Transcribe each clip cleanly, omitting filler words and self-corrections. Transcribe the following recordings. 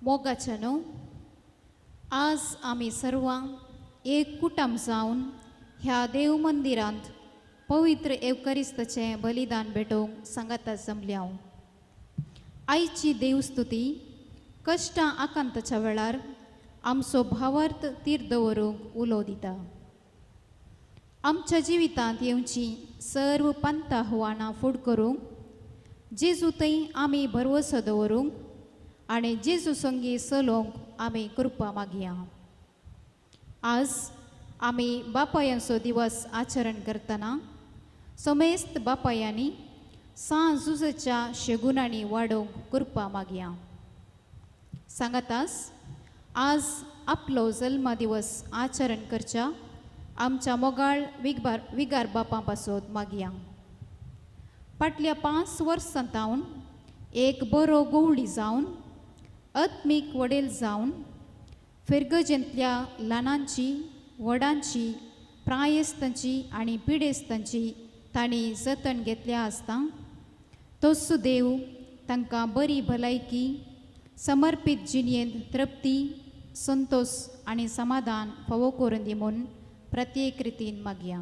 मोगाच्यानो आज आमी सर्वांक एक कुटुंब जावन ह्या देव मंदिरांत पवित्र एवकरिस्ताचें बलिदान भेटोवंक सांगाता जमल्या. आयची देवस्तुती कश्टां आकांताच्या वेळार आमचो भावार्थ तीर दवरूंक उलो दिता. आमच्या जिवितांत येवची सर्व पंथ आव्हानां फुड करूंक जेजू थंय आमी भरवसो दवरूंक आनी जेजू संगी चलोवंक आमी कृपा मागया. आज आमी बापायांचो दिवस आचरण करतना समेस्त बापायांनी सांजुजेच्या शेगुणांनी वाडोवंक कृपा मागया. सांगातास आज आपलो जल्म दिवस आचरण करच्या आमच्या मोगाळ विगार बापा पासत मागया. फाटल्या 5 वर्सां तावन एक बरो गवळी जावन आत्मीक वडेल जावन फिरगजेंतल्या ल्हानांची व्हडांची प्रायस्तांची आनी पिडेस्तांची तांणी जतन घेतल्या आसता तसो देव तांकां बरी भलायकी समर्पीत जिणेंत तृप्ती संतोष आनी समाधान फावो करून दी म्हूण प्रत्येक रितीन मागया.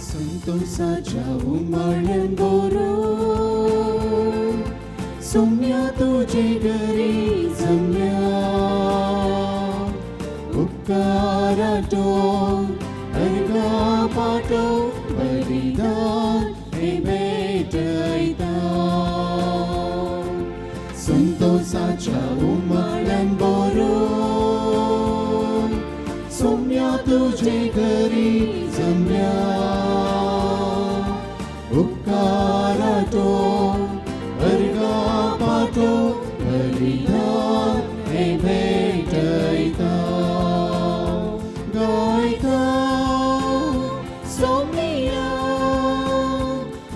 संतोषाच्या उमाळ्यान दवरून सोम्या तुजे घरी जमल्या. उपकाराचो अर्घा पाटो बलिदान हे भेटयता. संतोषाच्या उमाळ्यान दवरून सोम्या तुजे घरी जमल्या. उपकाराचो अर्घा पाटो बलिदान हे भेटयता. गायता सोम्या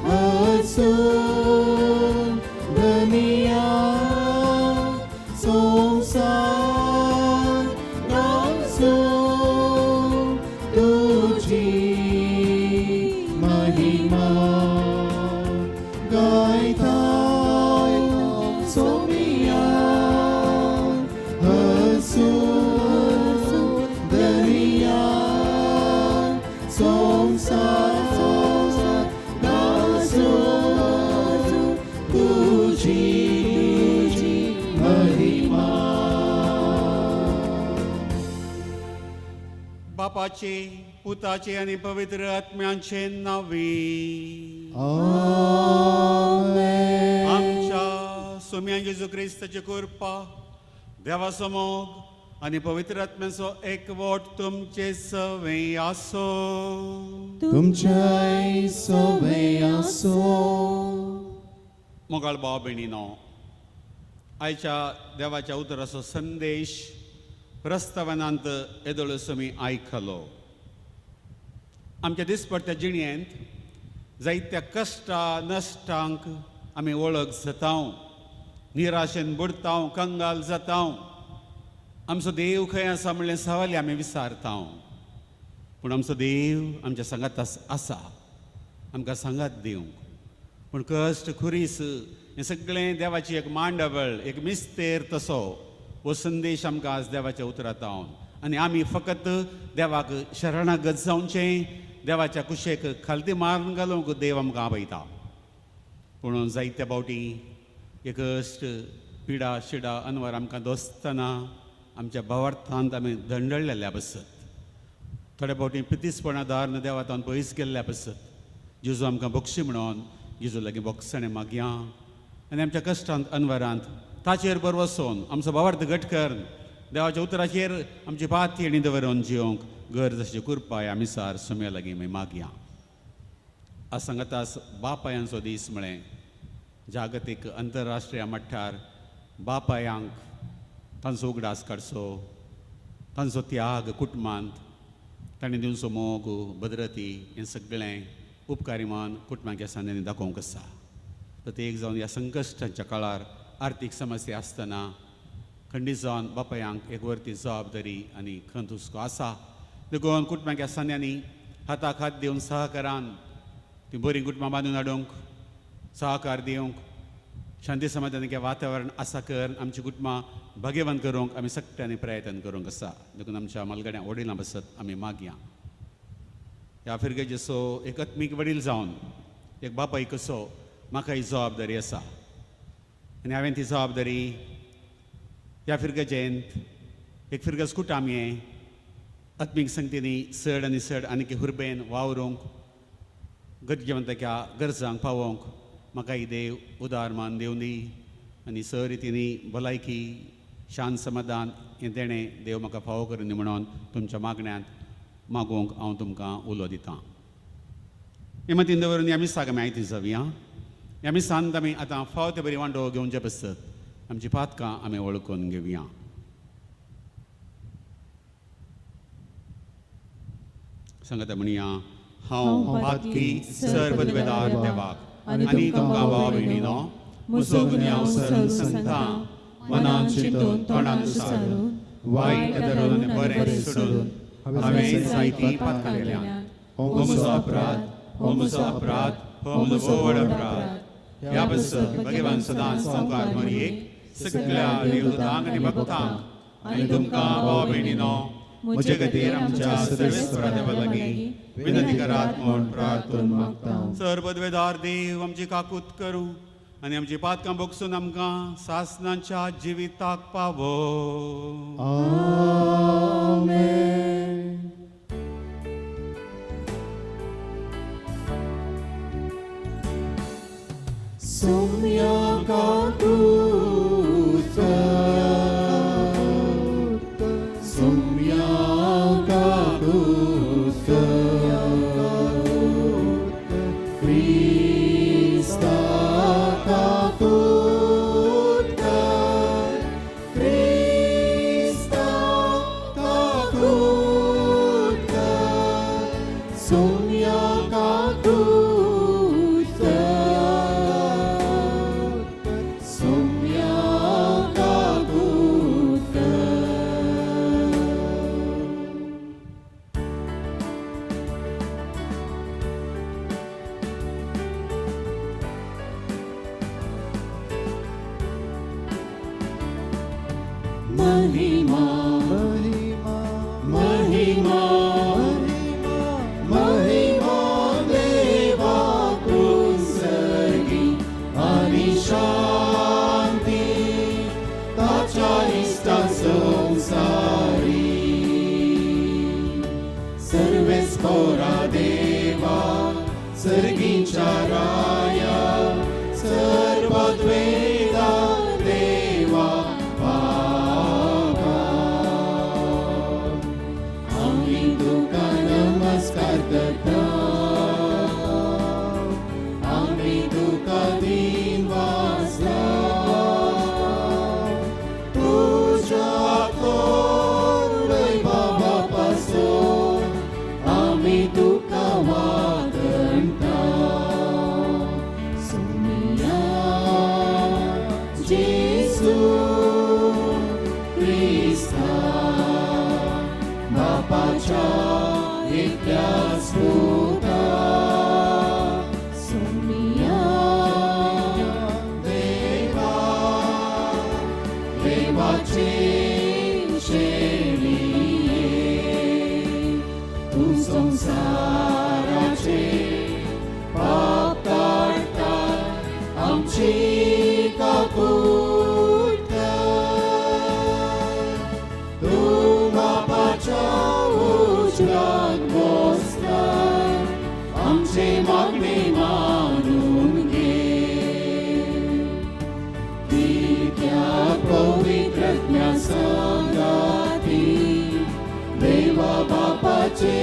हसून दुनिया संसार नाचून तुझी महिमा. गायता सोम्या हसून दुनिया संसार नाचून तुझी महिमा. बापाचे पुताचे आणि पवित्र आत्म्यांचे नावी. आमेन. आमच्या सोम्या जेजू क्रिस्ताची कृपा देवाचो मोग आणि पवित्र आत्म्याचो एकवट तुमचे सवय आसो. तुमच्या सवय आसो. मोगाळ भाव भयणीनो, आयच्या देवाच्या उतराचो संदेश प्रस्तावनांत येदोळ्यो तुमी आयकलो. आमच्या दिसपट्ट्या जिणेंत जायत्या कश्टां नश्टांक आमी वळख जाता, निराशेन बुडता, कंगाल जाता. आमचो देव खंय आसा म्हणलें सवाली आमी विचारता. पूण आमचो देव आमच्या सांगात आसा, आमकां सांगात दिवंक. पूण कश्ट खुरीस हें सगळें देवाची एक मांडवळ, एक मिस्तेर तसो हो संदेश आमकां आज देवाच्या उतरांत आनी आमी फकत देवाक शरणागत जावचें, देवाच्या कुशेक खालती मारून घालूंक देव आमकां आपयता. पूण जायत्या फावटी एक कश्ट पिडा शिडा अनवर आमकां दोसतना आमच्या भावार्थांत आमी दंडळलेल्या बसत. थोड्या फावटी पितीसपणा दारन देवातान पयस गेल्ल्या बसत. जेजू आमकां बक्षी म्हणून जेजू लागीं बोगसणें मागया आनी आमच्या कश्टांत अनवरांत ताचेर बरो वचोन आमचो भावार्थ घट कर. देवाच्या उतराचेर आमची पाती आनी दवरून जिवंक गरज अशी कृपाय आमी सार सोम्या लागीं आमी मागया. आज सांगतास बापायांचो दीस म्हळें जागतीक अंतरराष्ट्रीय मट्टार बापायांक तांचो उगडास काडचो, तांचो त्याग कुटुंबांत ताणें दिवचो मोग भद्रती हें सगळें उपकारी मान कुटुंबाच्या सान्यांनी दाखोवंक आसा. प्रत्येक जावन ह्या संकश्टांच्या काळार आर्थीक समस्या आसतना खंडीत जावन बापायांक एक व्हरती जबाबदारी आनी खंत हुस्को आसा. देखून कुटुंबाच्या सान्यांनी हाताक हात दिवन सहकारान ती बरी कुटुंबां बांदून हाडूंक सहकार दिवंक शांती समाधानाचें वातावरण आसा कर आमची कुटुंबां भाग्यवान करूंक आमी सगळ्यांनी प्रयत्न करूंक आसा. देखून आमच्या मलगड्या वडिलां बसत आमी मागया. ह्या फिरगेचो एक आत्मीक वडील जावन एक बापाय कसो म्हाका ही जबाबदारी आसा आनी हांवें ती जबाबदारी ह्या फिरगेचेंत एक फिरगस कुटामये आत्मीक संगतींनी चड आनी चड आनी हुर्बेन वावरूंक गरजेवंताच्या गरजांक पावोवंक म्हाका ही देव उदार मान दिवं दी आनी स रितीनी भलायकी शांत समाधान हें तेणें देव म्हाका फावो करून दी म्हणून तुमच्या मागण्यांत मागोवंक हांव तुमकां उलो दितां. हे मतीन दवरून आमी साग आमी आयती जावया. आमी सांत आमी आतां फाव ते बरी वांटो घेवचे बसत आमची पातकां आमी वळखून घेवया. सांगता म्हणया हांव पातकी सर्वद्वेदार देवाक आनी तुमकां भाव भयणीनो म्हजो गुन्यांव सरून सांगता मनान चिंतून तोंडान विचारून वायट धरून आनी बरें सोडून हांवें जायतीं पातकां केल्यात. हो म्हजो अपराध, हो म्हजो अपराध, हो म्हजो व्हड अपराध. ह्या बसत भगवान सदांच संकार मरयेक सगळ्या देवदूतांक आनी भक्तांक आनी तुमकां भाव भयणीनो म्हजे खातीर आमच्या सर्वेस्वरा देवा लागीं विनंती करात म्हूण प्रार्थून मागता. सर्वद्वेदार देव आमची काकूत करूं आनी आमची पातकां भोगसून आमकां सासणाच्या जिविताक पावो. आमेन. सौम्या काकूत सौम्या काकूत क्रिस्ता काकूत क्रिस्ता काकूत सौम्या काकूत सौम्या काकूत. महिमा महिमा महिमा महिमा देवाकून सर्गी आनी शांती ताच्या इष्टा संसारी सर्वेस्परा देवा सर्गीच्या राया सर्वद्वेदा देवा बाबा आमी तुका नमस्कार करता आमी तुका दिन वाजता तुझ्या तोरय बाबा पासून आमी तुका वागणता. सोनिया जेसू क्रिस्ता बापाच्या एकट्याच पुता सोनिया देवा देवाचे शेणिये तू संसाराचे पाप काढता आमची काकूत तू बापाच्या उजव्यात बसला आमचे मागणे मानून घे. त्या पवित्रज्ञा संगाती देवा बापाचे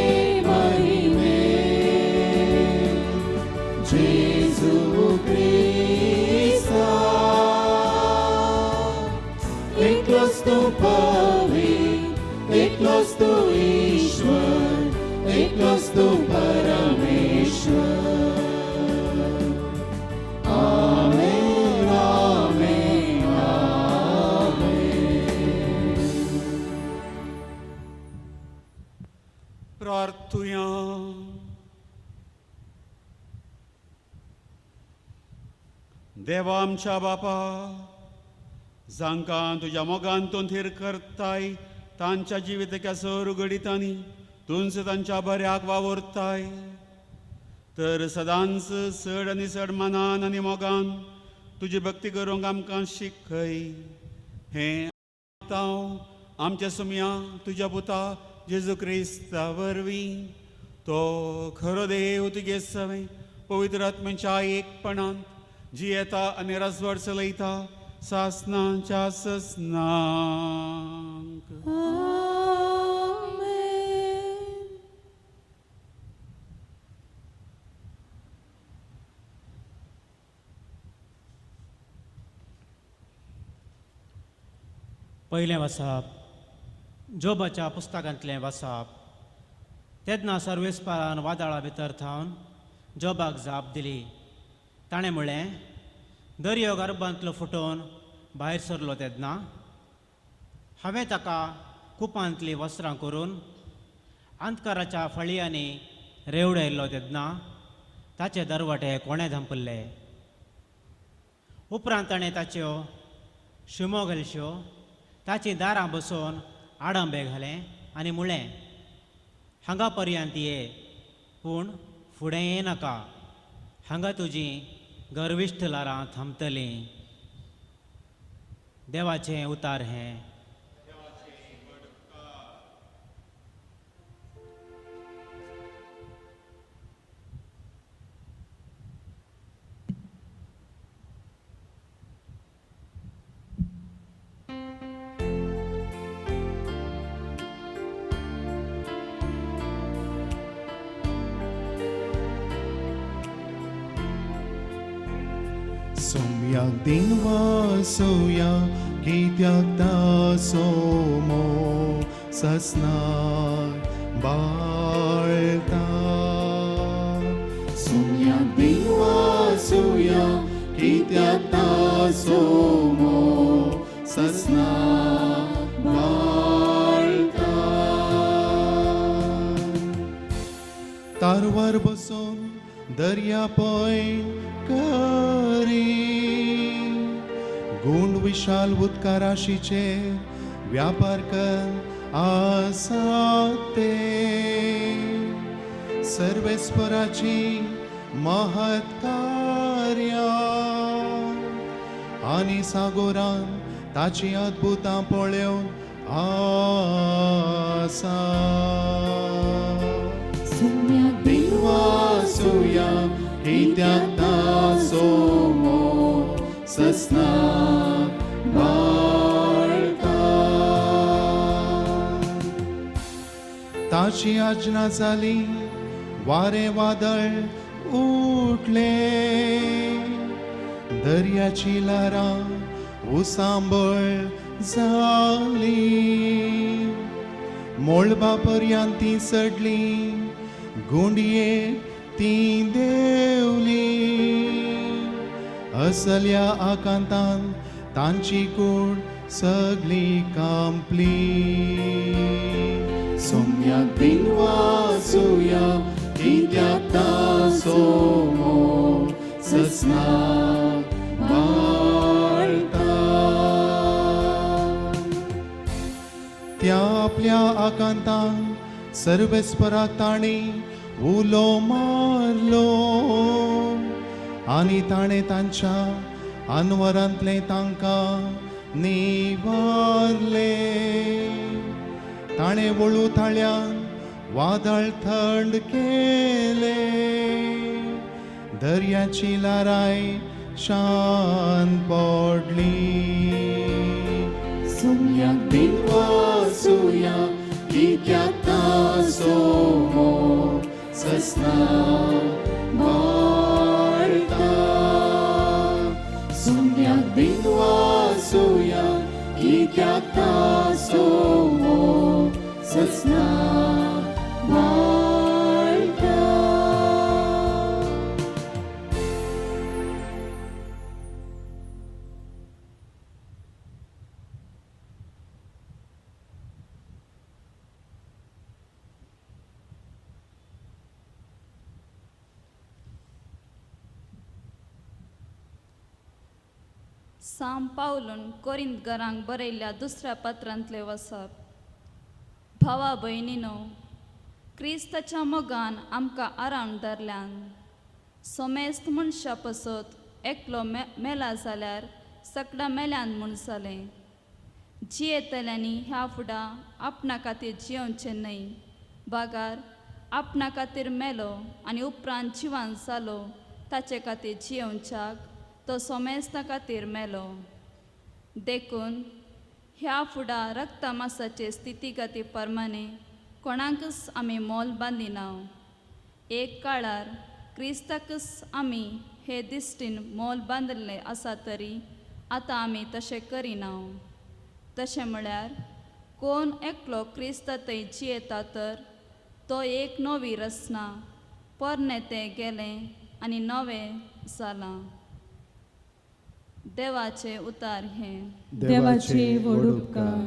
महिमे जेजू ख्रिस्त परमेश्वर. आमेन, आमेन, आमेन. प्रार्थुया. देवा आमच्या बापा, जांकां तुज्या मोगांतून थीर करताय, तांच्या जिविताच्या सर घडितांनी तुंच तांच्या बऱ्याक वावुरताय. तर सदांच चड आनी चड मनान आनी मोगान तुजी भक्ती करूंक आमकां शिकय. हें हांव आमच्या सुमया तुज्या पुता जेजू क्रिस्ता वरवीं. तो खरो देव तुगे सवे पवित्र आत्म्याच्या एकपणांत जियेता आनी रसवड चलयता सासनाच्या ससनांक. पयलें वाचप जोबाच्या पुस्तकांतलें वाचप. तेन्ना सर्वेस्परान वादळा भितर थावन जोबाक जाप दिली. ताणें म्हणलें, दर्यो गर्भांतलो फुटोवन भायर सरलो तेन्ना हांवें ताका कुपांतलीं वस्त्रां करून अंतकाराच्या फळयांनी रेवडायल्लो तेन्ना ताचे दरवटे कोणें धांपल्ले. उपरांत ताणें ताच्यो शिमो घालच्यो ताची दारां बसोवन आडंबे घालें आनी म्हणलें, हांगा पर्यंत ये, पूण फुडें ये नाका. हांगा तुजीं गर्विश्ठ लारां थांबतलीं. देवाचें उतार हें. सोम्याक दिन वासुया कित्याक ता सोमो ससनाक बाळता. सोम्याक दिन वासुया कित्याक ता सोमो ससनाक बाळता. तारवार बसून दर्या पळय करी गुंड विशाल उदका राशीचेर व्यापार कर आसात ते. सर्वेस्पराची महत् कार्यां आनी सागोरान ताची अद्भुतां पळोवन आसा. सोम्याक दिन वासुया कित्याक ता सोमो ससनाक बाळता. ताची आज्ञा जाली, वारे वादळ उठले. दर्याची लारां उसांबळ जाली. मोळबा पर्यंत ती चडली, गुंडयेक ती देवली. असल्या आकांतान तांची कूड सगली कांपली. सोम्याक दिन वासुया कित्याक ता सोमो ससनाक बाळता. त्या आपल्या आकांतान सर्वेस्पराक ताणी उलो मारलो आनी ताणें तांच्या अनवरांतले तांकां निवारले. ताणें वळू थाळ्यान वादळ थंड केले. दर्याची लाराय शांत पडली. सोम्याक दिन वासुया कित्याक ता सोमो ससनाक बाळता. सोम्याक दिन वासुया कित्याक ता सोमो ससनाक बाळता. साम पावलून कोरिंतकारांक बरयल्ल्या दुसऱ्या पत्रांतले वसप. भावा भयणीनो, क्रिस्ताच्या मोगान आमकां आरावन धरल्यान सोमेस्त मनशा पसत एकलो मेला जाल्यार सगळ्या मेल्यान म्हूण जालें. जियेतल्यांनी ह्या फुडां आपणा खातीर जियोवचें न्हय, बागार आपणा खातीर मेलो आनी उपरांत जिवान जालो ताचे खातीर जियोवच्याक तो सोमेस्ता खातीर मेलो. देखून ह्या फुडां रक्ता मासाचे स्थितीगती प्रमाणे कोणाकच आमी मोल बांदिना. एक काळार क्रिस्ताकच आमी हे दिश्टीन मोल बांदिल्ले आसा तरी आतां आमी तशें करिना. तशें म्हळ्यार कोण एकलो क्रिस्त थंय जियेता तर तो एक नवी रचना, पोरणे तें गेलें आनी नवें जालां. देवाचे उतार हे. देवाचे व्हड उपकार.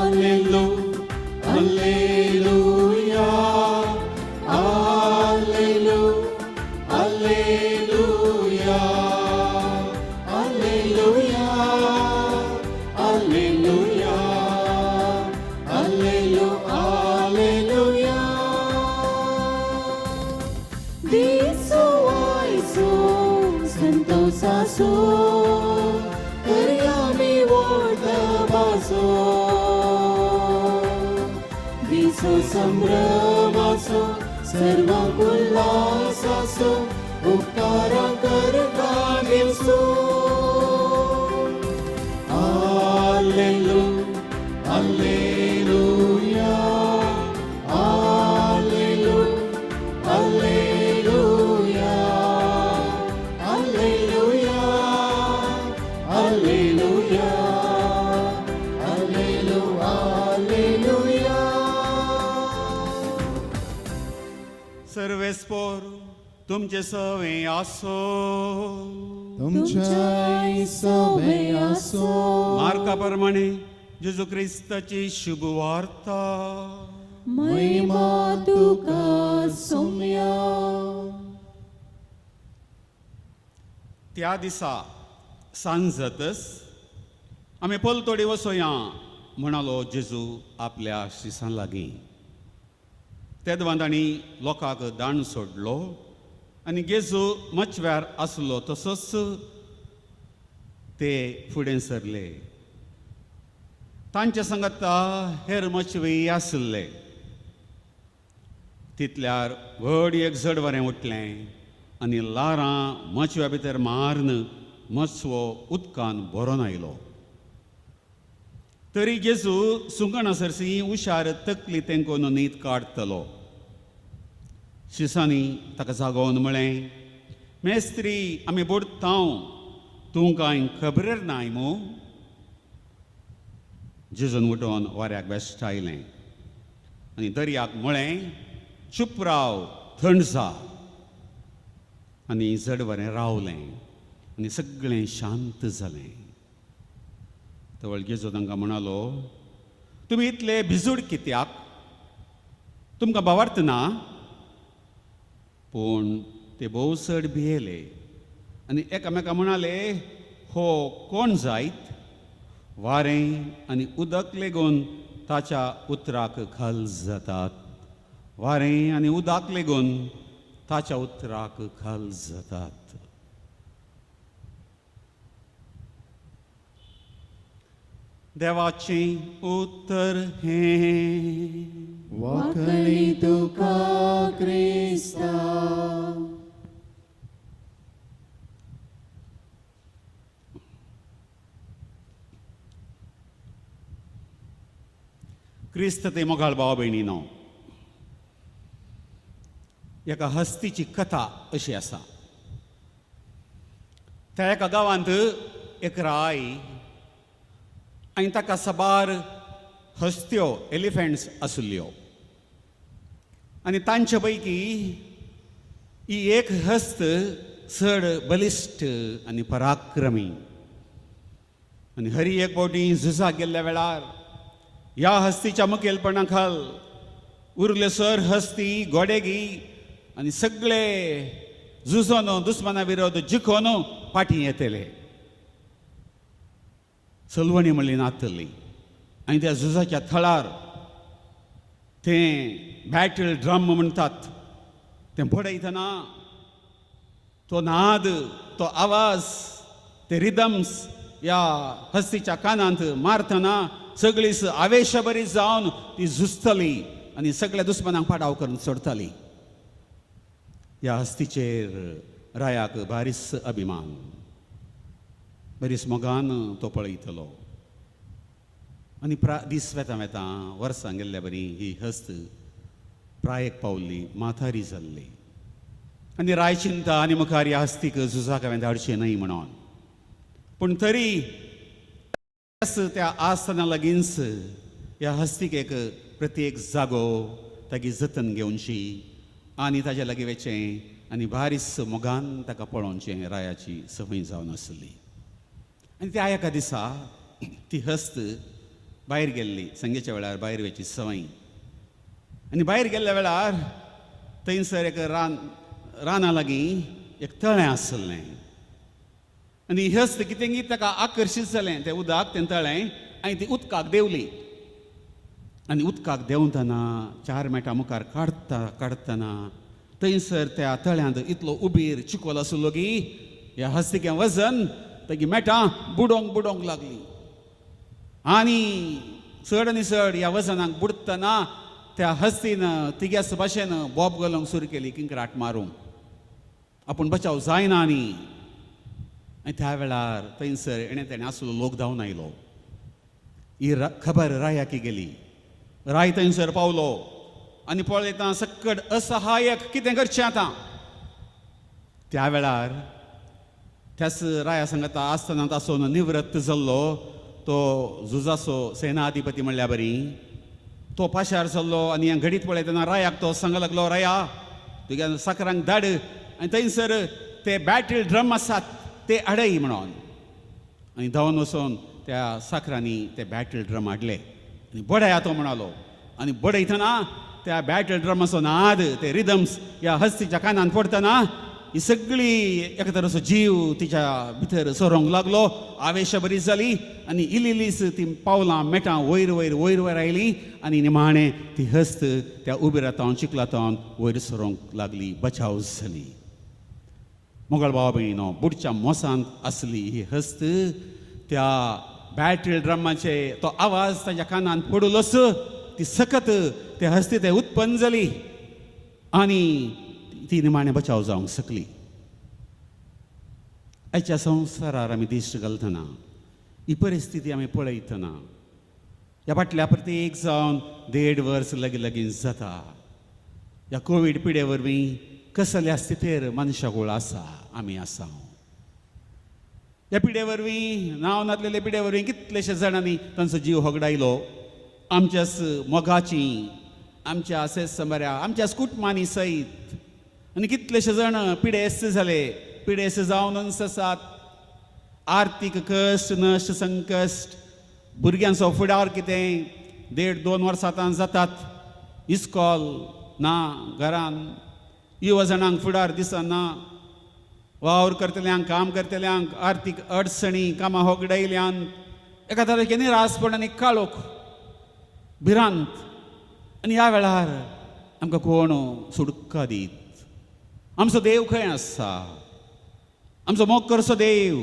Alleluia, Alleluia, Alleluia, Alleluia, Alleluia, Alleluia, Alleluia. Diso aiso, santosaso, Kariami vordabaso. Diso sambramaso, सर्वांक उल्हासासो, उपकारां करता निवसो. Alleluia, Alleluia, Alleluia, Alleluia, Alleluia, Alleluia, Alleluia, Alleluia. सर्वेस्पोर तुमचे सवे आसो. तुमच्या सवे आसो. मार्का प्रमाणे जेजू क्रिस्ताची शुभ वार्ता. महिमा तुका सौम्या. त्या दिसा सांज जातच आमी पलतोडी वसोया म्हणालो जेजू आपल्या शिसां लागीं. तेदवां तांणी लोकांक दान सोडलो आनी जेजू मचव्यार आसलो तसोच ते फुडें सरले. तांचे सांगत हेर मचवेय आसले. तितल्यार व्हड एक जड वरें उठलें आनी लारां मचव्या भितर मारन मचवो उदकान भरोन आयलो. तरी जेजू सुकणा सरसी हुशार तकली तेंकोन न्हीद काडटलो. शिसांनी ताका जागोवन म्हळें, मेस्त्री आमी बुडतांव, तूं कांय खबरेर नाय मू. जेजून उठोन वाऱ्याक बेश्टायलें आनी दर्याक म्हळें, चूप राव, थंड जा. आनी जड वरें रावलें आनी सगळें शांत जालें. तवळ जेजू तांकां म्हणालो, तुमी इतले भिजूड कित्याक? तुमकां बावार्थ ना? पूण ते भोवसड भियेले आनी एकामेका म्हणाले, हो कोण जायत? वारें आनी उदक लेगून ताच्या उतराक घाल जातात. वारें आनी उदक लेगून ताच्या उतराक घाल जातात. देवाचें उतर हें. वाकणी तुका क्रिस्ता. क्रिस्त ते मोगाळ भाव भयणीनो, एका हस्तीची कथा अशी आसा. त्या एका गांवांत एक राय आनी ताका साबार हस्त्यो, एलिफंट्स आसल्यो. आनी तांचे पैकी ही एक हस्त चड बलिश्ट आनी पराक्रमी. आनी हरी एक फावटी झुजाक गेल्ल्या वेळार ह्या हस्तीच्या मुखेलपणा खाल उरले सर हस्ती गोडेगी आनी सगळे झुजोन दुस्माना विरोध जिखोन फाटी येतले. चलवणी म्हणली नातली आनी त्या झुजाच्या थळार ते बॅटल ड्रम म्हणटात ते बडयतना तो नाद तो आवाज ते रिदम्स या हस्तीच्या कानांत मारतना सगळीच आवेशबरी जावन ती झुजतली आनी सगळ्या दुस्मानांक पाडाव करून सोडतली. ह्या हस्तीचेर रायाक बारीस अभिमान, बरीच मोगान तो पळयतलो. आनी दीस वेता वेता वर्सां गेल्ल्या बरी ही हस्त प्रायेक पावल्ली, माथारी जाल्ली. आनी राय चिंता आनी मुखार ह्या हस्तीक झुजाक हांवें धाडचें न्हय म्हणोन. पूण तरी त्या आसतना लागींच ह्या हस्तीक एक प्रत्येक जागो ताची जतन घेवनशी आनी ताच्या लागीं वचचें आनी बारीस मोगान ताका पळोवचें रायाची संवय जावन आसली. आनी त्या एका दिसा ती हस्त भायर गेल्ली, संगेच्या वेळार भायर वयची संवय. आनी भायर गेल्ल्या वेळार थंयसर एक राना लागीं एक तळें आसलें. आनी ही हस्त कितें ताका आकर्शीत जालें तें उदक, तें तळें, आनी ती उदकाक देंवली. आनी उदकाक देंवतना 4 मेटां मुखार काडटना थंयसर त्या तळ्यांत इतलो उबीर चिकोल आसलो की ह्या हस्तीचें वजन ताची मेटां बुडोवंक लागली. आनी चड आनी चड ह्या वजनाक बुडतना त्या हस्तीन तिग्याच भाशेन बोब घालूंक सुरू केली, किंकराट मारूंक. आपूण बचाव जायना न्ही. आनी त्या वेळार थंयसर तेणें आसलो लोक धांवन आयलो. ही खबर रायाकी गेली. राय थंयसर पावलो आनी पळयता सक्कड असहायक कितें करचें आतां. त्या वेळार त्याच राया सांगता आसतना तासोन निवृत्त जाल्लो तो झुजाचो सेनाधिपती म्हणल्या बरी तो पाशार जाल्लो. आनी हें घडीत पळयतना रायाक तो सांगूंक लागलो, राया तुज्या साकरांक धाड आनी थंयसर ते बॅटल ड्रम आसात ते हाडय म्हणोन. आनी धांवन वचोन त्या साकरांनी ते बॅटल ड्रम हाडले आनी बडया तो म्हणालो. आनी बडयतना त्या बॅटल ड्रमाचो नाद, ते रिदम्स ह्या हस्तीच्या कानांत पडटना ही सगळी एका तरेचो जीव तिच्या भितर सरोंक लागलो. आवेश बरी जाली आनी इल्लीच ती पावलां मेटां वयर वयर वयर वयर आयली आनी निमाणें ती हस्त त्या उबिरातावन चिखलातावन वयर सरोंक लागली, बचाव जाली. मोगळ भाव भयणीनो, बुडच्या मोसांत आसली ही हस्त त्या बॅटल ड्रमाचे तो आवाज ताच्या कानांत पडलोच ती सकत त्या हस्ती ते उत्पन्न जाली आनी ती निमाणें बचाव जावंक शकली. आयच्या संवसारार आमी दिश्ट घालतना ही परिस्थिती आमी पळयतना ह्या फाटल्या प्रत्येक जावन 1.5 वर्स लागीं जाता. ह्या कोवीड पिडे वरवीं कसल्या स्थितीर मनशाकुळ आसा आमी आसा. ह्या पिडे वरवीं नांव नासलेले पिडे वरवीं कितलेशे जाणांनी तांचो जीव होगडायलो. आमच्याच मोगाची, आमच्या सेसंबऱ्या, आमच्याच कुटुंबांनी सयत आनी कितलेशे जाण पिडेस्त जाले. पिडेस्त जावनच आसात. आर्थीक कश्ट, नश्ट, संकश्ट, भुरग्यांचो फुडार कितें 1.5-2 वर्सां जातात. इस्कॉल ना घरान, युवा जाणांक फुडार दिसना. वावर करतल्यांक, काम करतल्यांक आर्थीक अडचणी, कामां होगडायल्यांत एका तरेचे निरासपण आनी काळोख, भिरांत. आनी ह्या वेळार आमकां कोण सुडका दीत. आमचो देव खंय आसा? आमचो मोग करचो देव,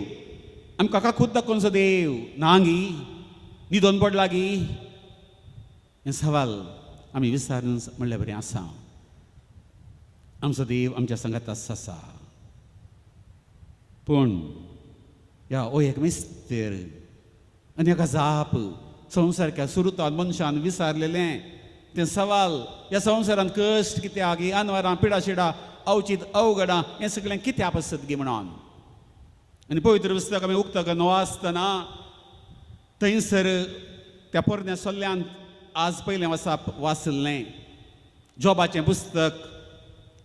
आमकां काकूत दाखोवचो देव नांगी, न्हिदोन पडला गी? हे सवाल आमी विचारून म्हणल्यार बरें आसा. आमचो देव आमच्या संगतास आसा. पूण ह्या ओयेक मिस्तेर आनी हेका जाप संवसारक्या सुरतान मनशान विचारलेलें तें सवाल, ह्या संवसारांत कश्ट कित्याक, ही अनवरां, पिडाशिडां, अवचित अवघडां, हें सगळें कित्याक आसत गे म्हणोन. आनी पवित्र पुस्तक आमी उक्ताक वाचतना थंयसर त्या पोरण्या सोल्ल्यांत आज पयलें वाचलें जॉबाचें पुस्तक.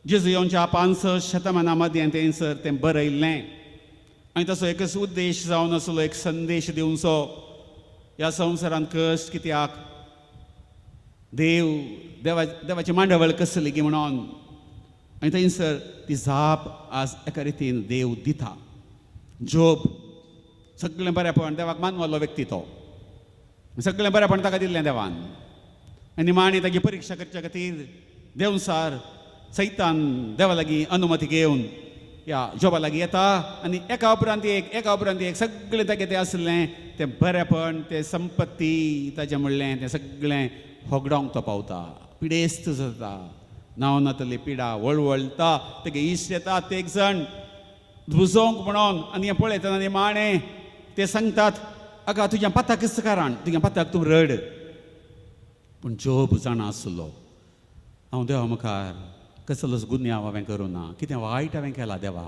जेजू येवच्या 65 शतमाना मदें थंयसर तें बरयल्लें आनी ताचो एकच उद्देश जावन आसलो, एक संदेश दिवचो. ह्या संवसारांत कश्ट कित्याक, देवाची मांडवळ कसली की म्हणून आनी थंयसर ती जाप आज एका रितीन देव दिता. जोब सगळें बरेंपण देवाक मानवल्लो व्यक्ती तो, सगळें बरेंपण ताका दिल्लें देवान. आनी निमाणी ताची परिक्षा करचे खातीर देवसार सैतान देवा लागीं अनुमती घेवन ह्या जोबा लागीं येता आनी एका उपरांत एक सगळें तागे तें आसलें तें बरेंपण, तें संपत्ती ताचें म्हणलें तें सगळें होगडोंक तो पावता. पिडेस्त जाता, नावनातली पिडा वळवळटा. तेगे इश्ट येता, ते एक जण झुजोंक म्हणून आनी हें पळयतना निमाणें ते सांगतात, आगा तुज्या पाताक कसं कारण, तुज्या पाताक तूं रड. पूण जोब जाणा आसलो, हांव देवा मुखार कसलोच गुन्यांव हांवें करूं ना, कितें वायट हांवें केलां देवा,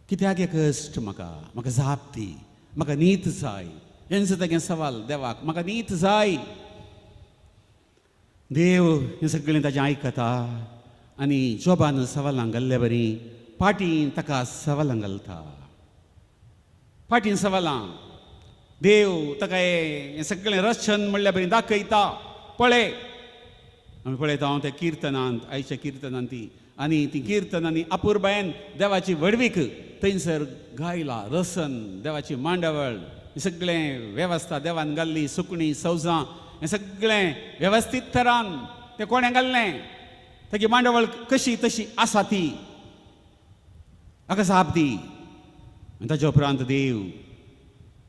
कित्याक हे कश्ट म्हाका जाप दी, म्हाका नीत जाय. हेंच तेगे सवाल देवाक, म्हाका नीत जाय. देव हें सगळें ताचें आयकता आनी जोबान सवालां घाल्ले बरी पाटीन ताका सवालां घालता. पाटीन सवालां देव ताका हें सगळें रचन म्हणल्या बरी दाखयता. पळय आमी पळयता हांव त्या किर्तनांत, आयच्या किर्तनांत ती आनी ती किर्तनांनी अपुर्बायेन देवाची वडवीक थंयसर गायला. रसन, देवाची मांडवळ, हें सगळें वेवस्था देवान घाल्ली, सुकणीं सौजां, हें सगळें वेवस्थीत तरान तें कोणें घाल्लें. ताची मांडवळ कशी तशी आसा ती, हाका जाप दी. ताच्या उपरांत देव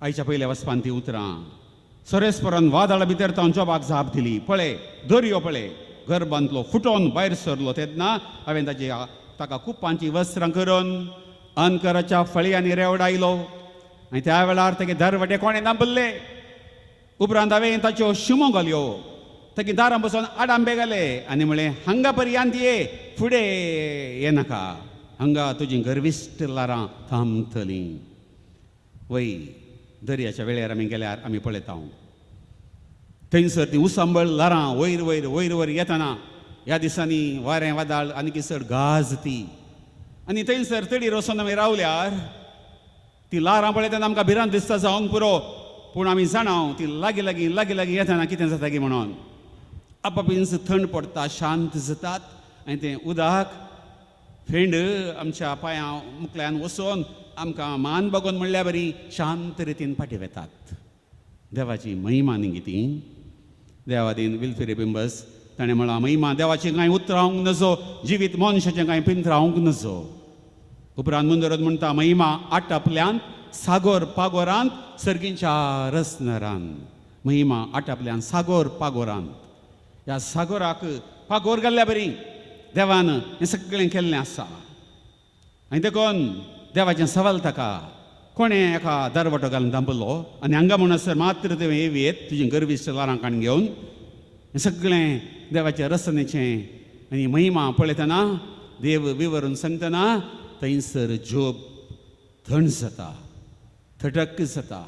आयच्या पयल्या वचपान ती उतरां सरेस्परान वादळा भितर तावन जोबाक जाप दिली. पळय दर्यो पळय घर बांदलो, फुटोन भायर सरलो. तेन्ना हांवें ताका कुपांची वस्त्रां करून अनकराच्या फळयांनी रेवडायलो आनी त्या वेळार तेगे दरवटे कोणें दांपल्ले. उपरांत हांवें ताच्यो शिमो घाल्यो, तेगे दारां बसून आडांबे घाले आनी म्हळें हांगा पर्यंत ये, फुडें ये नाका, हांगा तुजीं गर्विश्ट लारां थांबतलीं. वय दर्याच्या वेळार आमी गेल्यार आमी पळयता थंयसर ती उसांबळ लारां वयर वयर वयर वयर येतना ह्या दिसांनी वारें वादळ आनी किसड गाजती आनी थंयसर तडीर वचून आमी रावल्यार ती लारां पळयतना आमकां भिरांत दिसता जावन पुरो. पूण आमी जाणा ती लागीं लागीं लागीं लागीं येतना कितें जाता की म्हणून आपापींच थंड पडटा, शांत जातात आनी तें उदक फेंड आमच्या पांयां मुखल्यान वचून आमकां मान बगोवन म्हणल्या बरी शांत रितीन फाटीं वेतात. देवाची महिमा न्ही ती. देवादीन विल्फिरी बिंबस ताणें म्हळां महिमा देवाचें कांय उतरावंक नजो, जिवीत मनशाचें कांय पिंतरावंक नजो. उपरांत मुंदरत म्हणटा महिमा आटापल्यांत सागोर पागोरांत सर्गींच्या रसनरांत. महिमा आटापल्यांत सागोर पागोरांत. ह्या सागोराक पागोर घाल्ल्या बरी देवान हें सगळें केल्लें आसा. आनी देखून देवाचें सवाल ताका कोणें एका दरवटो घालून दांपलो आनी हांगा म्हणसर मात्र तुवें येवयेत तुजीं गर्विश्ट लारां काण घेवन. हें सगळें देवाच्या रसनेचें आनी महिमा पळयतना देव विवरून सांगतना थंयसर जोब थंड जाता, थटक जाता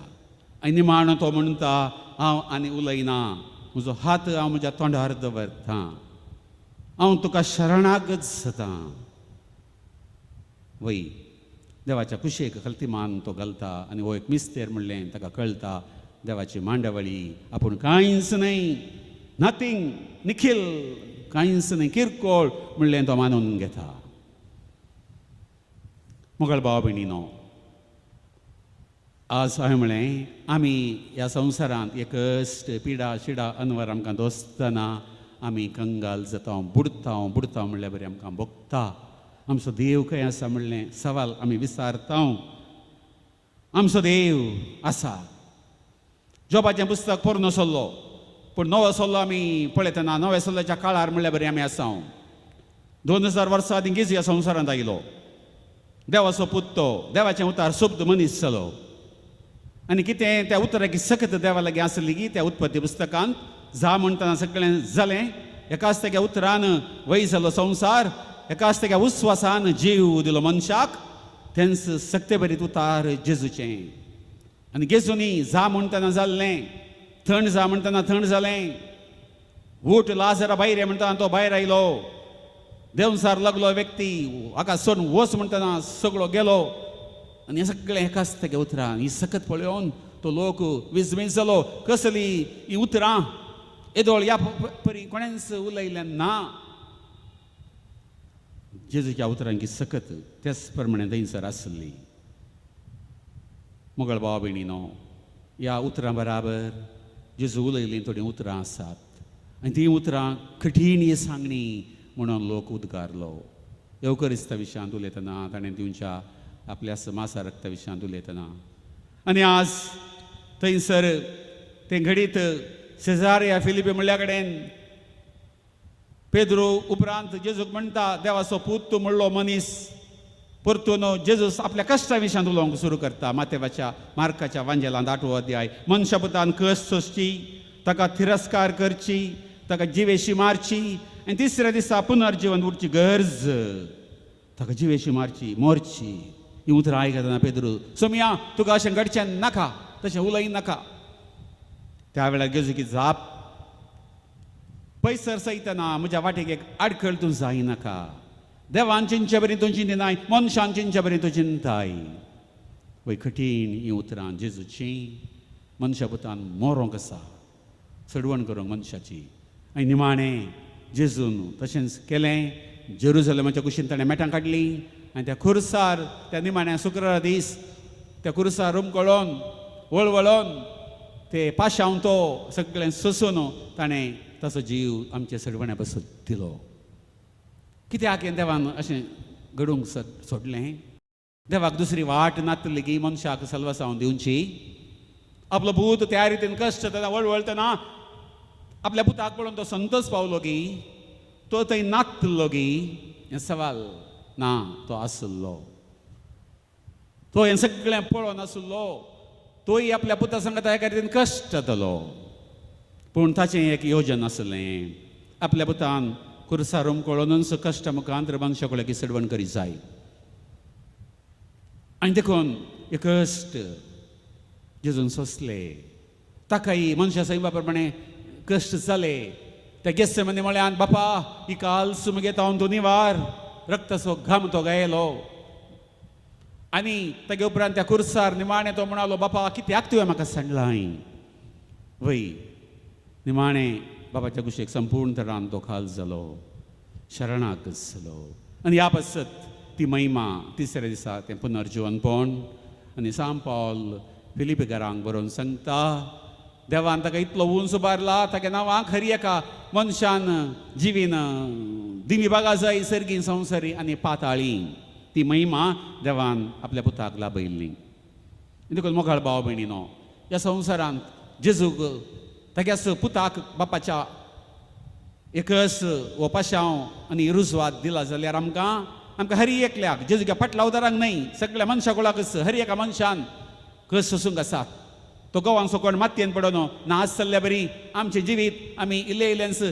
आनी निमाणो तो म्हणटा हांव आनी उलयना, म्हजो हात हांव म्हज्या तोंडार दवरतां, हांव तुका शरणागत जाता. वय देवाच्या कुशेक खलतीमान तो घालता आनी हो एक मिस्तेर म्हणलें ताका कळटा. देवाची मांडवळी आपूण कांयच न्हय, नथींग, निखील, कांयच न्हय, किरकोळ म्हणलें तो मानून घेता. मोगळ भाव भयणीनो, आज हांवें म्हळें आमी ह्या संवसारांत एक कश्ट पिडा शिडा अनवर आमकां दोसतना आमी कंगाल जाता, बुडता म्हणल्यार बरें आमकां भोगता. आमचो देव खंय आसा म्हणलें सवाल आमी विचारता. आमचो देव आसा. जोबाचें पुस्तक पोरनो सल्लो, पूण नवो सल्लो आमी पळयतना नव्या सल्ल्याच्या काळार म्हणल्यार बरें आमी आसा. 2000 वर्सां आदींच ह्या संवसारांत आयलो. देवाचो पुत्तो, देवाचें उतार सोबत मनीस जालो आनी कितें त्या उतराकी सकत देवा लागीं आसली की त्या उत्पत्ती पुस्तकांत जा म्हणटना सगळें जालें. एकाच तेच्या उतरान वय जालो संवसार, एकाच तेच्या उस्वासान जीव दिलो मनशाक. तेंच सक्ते बरीत उतार जेजूचें. आनी जेजूनी जा म्हणटना जाल्लें, थंड जा म्हणटना थंड जालें, ऊठ लाजरा भायर ये म्हणटना तो भायर आयलो, देंवसार लागलो व्यक्ती हाका सोडून वच म्हणटना सगळो गेलो. आनी हें सगळें एकाच तेगे उतरां. ही सकत पळोवन तो लोक विजमीत जालो. कसली ही उतरां, येदोळ ह्या परी कोणेंच उलयलें ना. जेजूच्या उतरांकी सकत त्याच प्रमाणे थंयसर आसली. मोगळ भाव भयणीनो, ह्या उतरां बराबर जेजू उलयलीं थोडीं उतरां आसात आनी तीं उतरां कठीण ही सांगणी म्हणून लोक उद्गारलो. येवकरिस्ता विशयांत उलयतना ताणें दिवच्या आपल्या मासा रक्ता विशयांत उलयतना आनी आज थंयसर तें घडीत सेजारिया फिलिपी म्हणल्या कडेन पेद्रो उपरांत जेजूक म्हणटा, देवाचो पूत तूं म्हणलो मनीस. परतून जेजूस आपल्या कश्टा विशयांत उलोवंक सुरू करता. मातेवाच्या मार्काच्या वांजेलांत 8वो अध्याय. मनशापुतान कस सोंसची, ताका तिरस्कार करची, ताका जिवेशी मारची आनी तिसऱ्या दिसा पुनर्जीवन उरची गरज. ताका जिवेशी मारची, मोरची. ही उतरां आयकतना पेद्रू, सोमया तुका अशें घडचें नाका, तशें उलय नाका. त्या वेळार जेजूकी जाप, पयसर सयतना म्हज्या वाटेक एक आडखळ तूं जाय नाका. देवान चिंचे बरी तूं चिंतिनाय, मनशान चिंचे बरी तूं चिंताय. वय कठीण ही उतरां जेजूची. मनशापुतान मोरोंक आसा, सडवण करूंक मनशाची. आनी निमाणें जेजून तशेंच केलें. जेरुसलेमाच्या कुशीन ताणें मेटां काडलीं आनी त्या खुर्सार त्या निमाण्या शुक्रारा दीस त्या खुर्सार रुमकळोन वळवळोन ते पाशांव तो सगळें सोंसून ताणें ताचो जीव आमच्या सडवण्या पासून दिलो. कित्याक हें देवान अशें घडोवंक सोडलें? देवाक दुसरी वाट नासली की मनशाक सल्वासांव दिवची. आपलो पूत त्या रितीन कश्ट वळवळतना आपल्या पुताक पळोवन तो संतोष पावलो की तो थंय नासलो की हें सवाल ना. तो आसलो, तो हें सगळें पळोवन आसलो. तोय आपल्या पुता सांगता एका रितीन कश्ट जातलो. पूण ताचें एक योजन आसलें. आपल्या पुतान खुर्सार रुमकळोनूच कश्ट मुखांतर मनशाकुळ्याची सडवण करी जाय. आनी देखून हे कश्ट जेजून सोंसले. ताकाय मनशा सैमा प्रमाणे कश्ट जाले. त्या गेत्सेमने म्हळ्यान, बापा ही काल्स मुगे तावन तूं निवार. रक्ताचो घाम तो गायलो. आनी तागे उपरांत त्या खुर्सार निमाणें तो म्हणालो, बापा कित्याक तुवें म्हाका सांडलाय? वय निमाणें बापाच्या कुशीक संपूर्ण तरान तो खाल जालो, शरणागत जालो. आनी ह्या पसत ती महिमा तिसऱ्या दिसा तें पुनर्जीवनपण. आनी सांत पावल फिलिपी घरांक बरोवन सांगता, देवान ताका इतलो उंच उबारला, तागे नांवां खरी एका मनशान जिवीन दिमी बागा जाय, सर्गी संवसारी आनी पाताळी. ती महिमा देवान आपल्या पुताक लाभयल्ली. देखून मोगाळ भाव भयणीनो, ह्या संवसारांत जेजूक ताग्यास पुताक बापाच्या एकस हो पाशांव आनी रुजवात दिला जाल्यार आमकां हरी एकल्याक जेजूच्या फाटल्या उदारांक न्हय, सगळ्या मनशाकुळाकच हरी एका मनशान कस सोसूंक आसात. तो गोवान सोकोण मातयेन पडोन नाच चल्ल्या बरी आमचें जिवीत आमी इल्लें इल्लेंस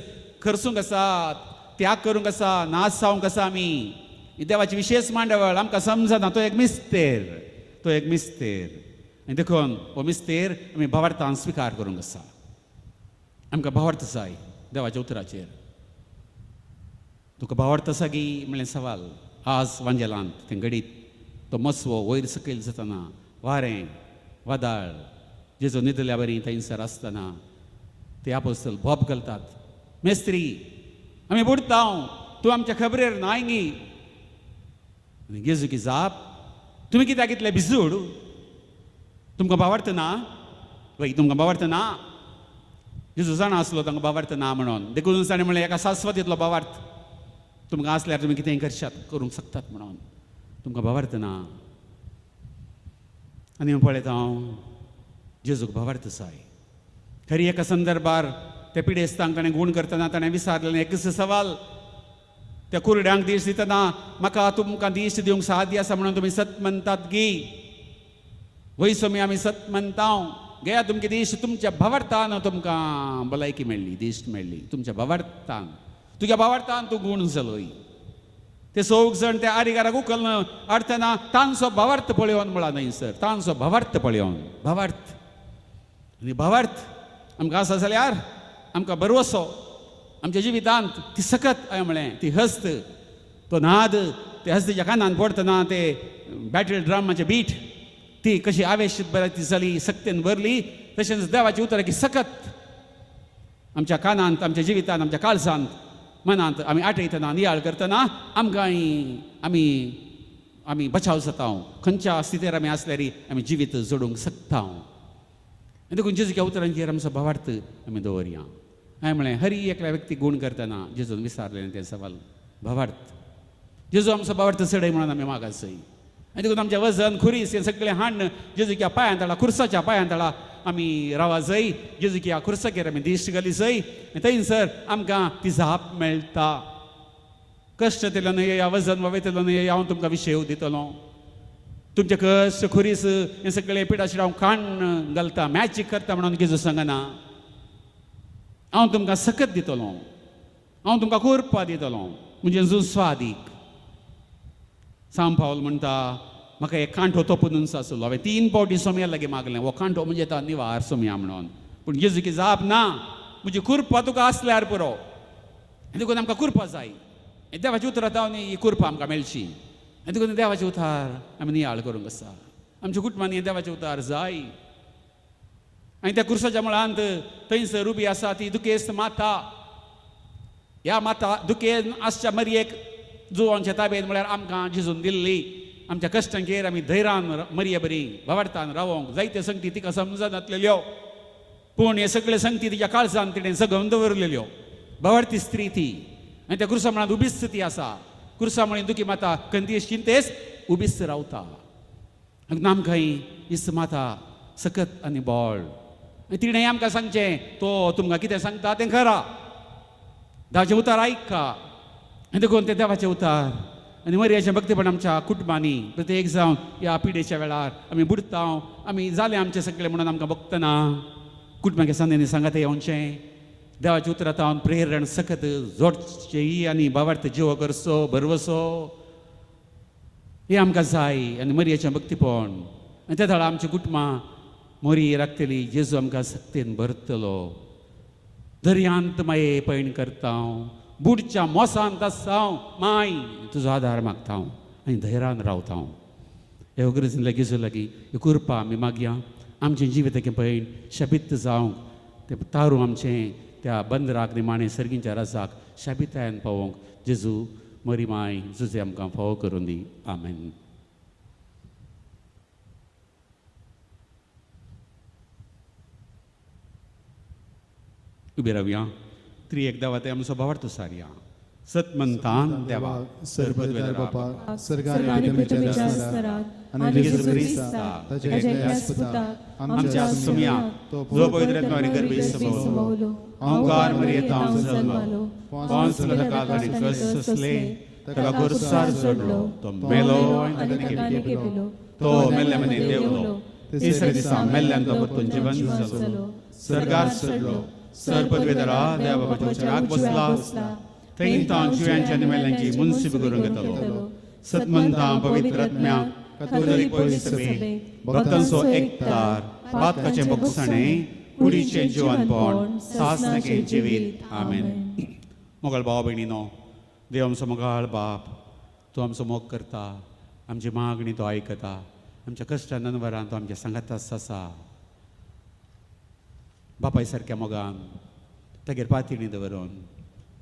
खर्सूंक आसात, त्याग करूंक आसा, नाच जावंक आसा. आमी देवाची विशेष मांडवळ आमकां समजना. तो एक मिस्तेर. आनी देखून हो मिस्तेर आमी भावार्थान स्विकार करूंक आसा. आमकां भावार्थ जाय देवाच्या उतराचेर. तुका भावार्थ आसा गी म्हणलें सवाल. आज वांजेलांत तें घडीत तो मस्वो वयर सकयल जातना, वारें वादळ, जेजू न्हिदल्या बरी थंयसर आसतना ते आपोस्तल भोप घालतात, मेस्त्री आमी बुडता, तूं आमच्या खबरेर नाय गी. आनी जेजू की जाप, तुमी कित्याक इतले भिजूड? तुमकां भावार्थ ना? वय तुमकां भावार्थ ना? जेजू जाणा आसलो तांकां भावार्थ ना म्हणून. देखून ताणें म्हणलें एका शास्वतीतलो भावार्थ तुमकां आसल्यार तुमी कितेंय करूंक शकतात म्हणून. तुमकां भावार्थ ना. आनी पळयता हांव जेजूक भावार्थ जाय. खरी एका संदर्भार त्या पिडेस्तांक ताणें गूण करतना ताणें विचारलें एकच सवाल. त्या कुरड्यांक दीश दितना, म्हाका तुमकां दीश दिवंक साध्य आसा म्हणून तुमी सत म्हणटात गी. वय सोमी आमी सत म्हणटा. गया तुमगे दीश तुमच्या भावार्थान तुमकां भलायकी मेळ्ळी, दीश्ट मेळ्ळी. तुमच्या भावार्थान, तुज्या भावार्थान तूं गूण जालोय. ते सौग जण त्या आरिगाराक उखलन अडतना तांचो भावार्थ पळयोवन म्हणला न्हय सर, तांचो भावार्थ पळयोवन. भावार्थ आनी भावार्थ आमकां आसा जाल्यार आमकां बरवसो आमच्या जिवितांत ती सकत हांवें म्हळें ती हस्त, तो नाद, ते हस्तीच्या कानान पडतना ते बॅटल ड्रमाचें बीट, ती कशी आवेश ती जाली, सक्तेन भरली. तशेंच देवाची उतरां की सकत आमच्या कानांत, आमच्या जिवितांत, आमच्या काळजांत, मनांत आमी आठयतना, नियाळ करतना आमकां आमी बचाव जाता. खंयच्या स्थितीर आमी आसल्यार आमी जिवीत जोडूंक शकता. देखून जेजूच्या उतरांचेर आमचो भावार्थ आमी दवरया. हांवें म्हळें हर एकल्या व्यक्ती गूण करतना जेजून विचारलें तें सवाल भावार्थ. जेजू आमचो भावार्थ चडय म्हणून आमी मागास जाय. आनी देखून आमचें वजन खुरीस हें सगळें हाडून जेजूच्या पांयां तळा, खुर्साच्या पांयां तळा आमी रावा जाय. जेजूच्या खुर्साचेर आमी दिश्ट घाली जाय. थंयसर आमकां ती जाप मेळटा. कश्ट तेलो न्हय, या वजन वावयतलो न्हय, हांव तुमकां विशय दितलो. तुमचे कश्ट खुरीस हें सगळें पिडाशीर हांव काण घालता, मॅजीक करता म्हणून जेजू सांगना. हांव तुमकां सकत दितलो, हांव तुमकां कोरपा दितलो. म्हणजे स्वादीक सांब पावल म्हणटा म्हाका एक कांठो तोपून आसलो. हांवें 3 फावटी सोम्या लागीं मागलें. हो कांठो म्हणजे तो निवार सोम्या म्हणून. पूण जेजूची जाप ना. म्हणजे कुरपा तुका आसल्यार पुरो. देखून आमकां कुरपा जाय. देवाची उतरां जावन ही कुरपा आमकां मेळची. देखून देवाचे उतार आमी नियाळ करूंक आसा. आमच्या कुटुंबांनी देवाचे उतार जाय. आनी त्या कुर्साच्या मुळांत थंयसर उबी आसा ती दुखेस्त माता. ह्या माता दुखेन आसच्या मरयेक जुवांच्या ताब्यांत म्हळ्यार आमकां झिजून दिल्ली. आमच्या कश्टांचेर आमी धैर्यान मरये बरी भावार्थान रावोंक. जायत्यो संगती तिका समजनातलेल्यो, पूण हे सगळे संगती तिच्या काळजान तिणें जगोवन दवरलेल्यो. भावार्थी स्त्री ती. आनी त्या कुर्सा म्हळ्यार उबीच ती आसा. कुर्सा म्हळ्यार दुखी माता खंयतीच चिंतेस उबीच रावता. आमकां इस माता सकत आनी बोळ. तिणें आमकां सांगचें तो तुमकां कितें सांगता तें करा. देवाचें उतार आयका. आनी देखून तें देवाचें उतार आनी मर्याचें भक्तीपण आमच्या कुटुंबांनी प्रत्येक जावन ह्या पिडेच्या वेळार आमी बुडता. आमी जालें आमचें सगळें म्हणून आमकां भोगतना कुटुंबाच्या संदेनी सांगात येवचें. देवाच्या उतरांत हांव प्रेरण सकत जोडचें आनी भावार्थ जिवो करचो भरवसो हें आमकां जाय. आनी मर्याचें भक्तीपण आनी त्या थळा आमची कुटुंबां मोरी राखतली. जेजू आमकां सक्तीन भरतलो. दर्यांत माये पैण करता. बुडच्या मोसांत आसा माय तुजो आदार मागता आनी धैर्यान रावता. हे गरजेन लागीं लागीं कुरपा आमी मागया. आमचें जिविताचें पैण शाबीत जावंक तें तारू आमचें त्या बंदराक निमाणें सर्गींच्या रासाक शाबितायेन पावोवंक जेजू मरी माय जुजे आमकां फावो करून दी. आमेन. उबे रावया. त्रिएक देवा ते आमचो भावार्थ सारया. सत म्हणटान देवा सर्वोदर बापा सर्गांनी मिटमेच्या आसतरात आनी जेजू क्रिस्ता ताचे एकल्याच पुताक आमच्या सुम्याक जो पवित्रात्म्यारी गर्भी समवलो ओंकार मरियेतां जल्मलो पोंस पिलाताक आनी कष्ट सोंसले ताका कुर्सार जोडलो तो मेलो आनी ताणें केलो तो मेल्ले मनी देवलो तिसऱ्या दिसा मेल्ल्यान तो परतून जिवंत जालो सर्गार चडलो सर्पद्वेदरा देवा बापाच्या राग बसला थंय तां जिव्यांच्या आनी मेल्ल्यांची मुनसीब करून घेतलो सतमंतां पवित्र आत्म्याक कातोलीक पवित्र सभेक भक्तांचो एकतार पातकाचें बोगसाणें कुडीचें जिवनपण सासणकें जिवीत. आमेन. मोगाळ भाव भयणीनो, देव आमचो मोगाळ बाप तो आमचो मोग करता. आमची मागणी तो आयकता. आमच्या कश्टान अनवरान तो आमच्या सांगात आसा. बापाय सारक्या मोगान तागेर पातळी दवरून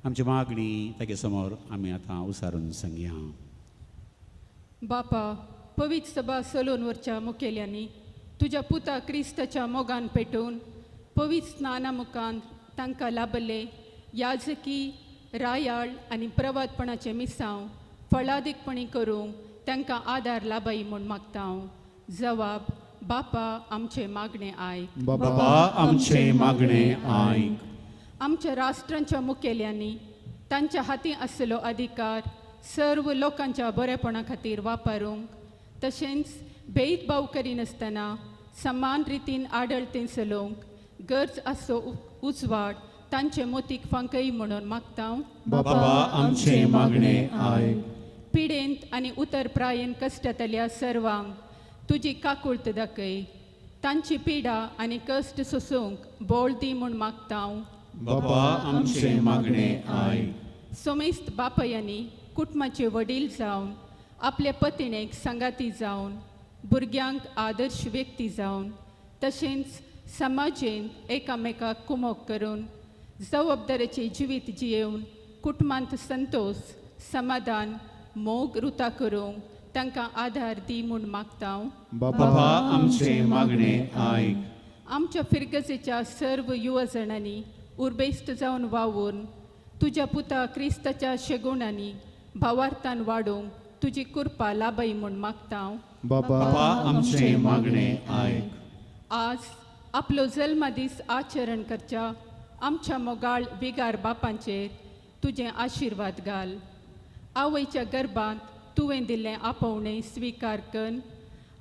आमची मागणी तागे समोर आमी आतां उसारून सांगया. बापा, पवित्र सभा चलोवन वरच्या मुखेल्यांनी तुज्या पुता क्रिस्ताच्या मोगान पेटोवन पवित्र स्नाना मुखान तांकां लाभले याजकी रायाळ आनी प्रवादपणाचे मिसांव फळादीकपणी करूंक तांकां आदार लाबाई म्हूण मागता हांव. जवाब: बापा, आमचे मागणे आयक. बापा, आमचे मागणे आयक. आमच्या राष्ट्रांच्या मुखेल्यांनी तांच्या हाती आसलो अधिकार सर्व लोकांच्या बरेपणा खातीर वापरूंक तशेंच भेदभाव करिनासतना समान रितीन आडळतें चलोवंक गरज आसो उजवाड तांचे मोतीक फांकय म्हणून मागता हांव. बापा, आमचे मागणे आयक. पिडेंत आनी उतरप्रायेन कश्टातल्या सर्वांक तुजी काकुळट दाखय. तांची पिडा आनी कश्ट सोसूंक बोळ दी म्हूण मागता हांव. बापा, आमचे मागणे आयक. सोमेस्त बापयांनी कुटुंबाचे वडील जावन आपल्या पत्नीक संगाती जावन भुरग्यांक आदर्श व्यक्ती जावन तशेंच समाजेन एकामेकाक कुमोग करून जबाबदारीचे जिवीत जियेवन कुटुंबांत संतोष समाधान मोग रुता करूंक तांकां आदार दी म्हूण मागता. बापा आमचे मागणे आयक. आमच्या फिरगजेच्या सर्व युवजणांनी उर्बेस्त जावन वावून तुज्या पुता क्रिस्ताच्या शेगुणांनी भावार्थान वाडोवंक तुजी कृपा लाभय म्हूण मागता. बापा आमचे मागणे आयक. आज आपलो जल्मदीस आचरण करच्या आमच्या मोगाळ विगार बापांचेर तुजें आशिर्वाद घाल. आवयच्या गर्भांत तुवें दिल्लें आपोवणें स्विकार कर.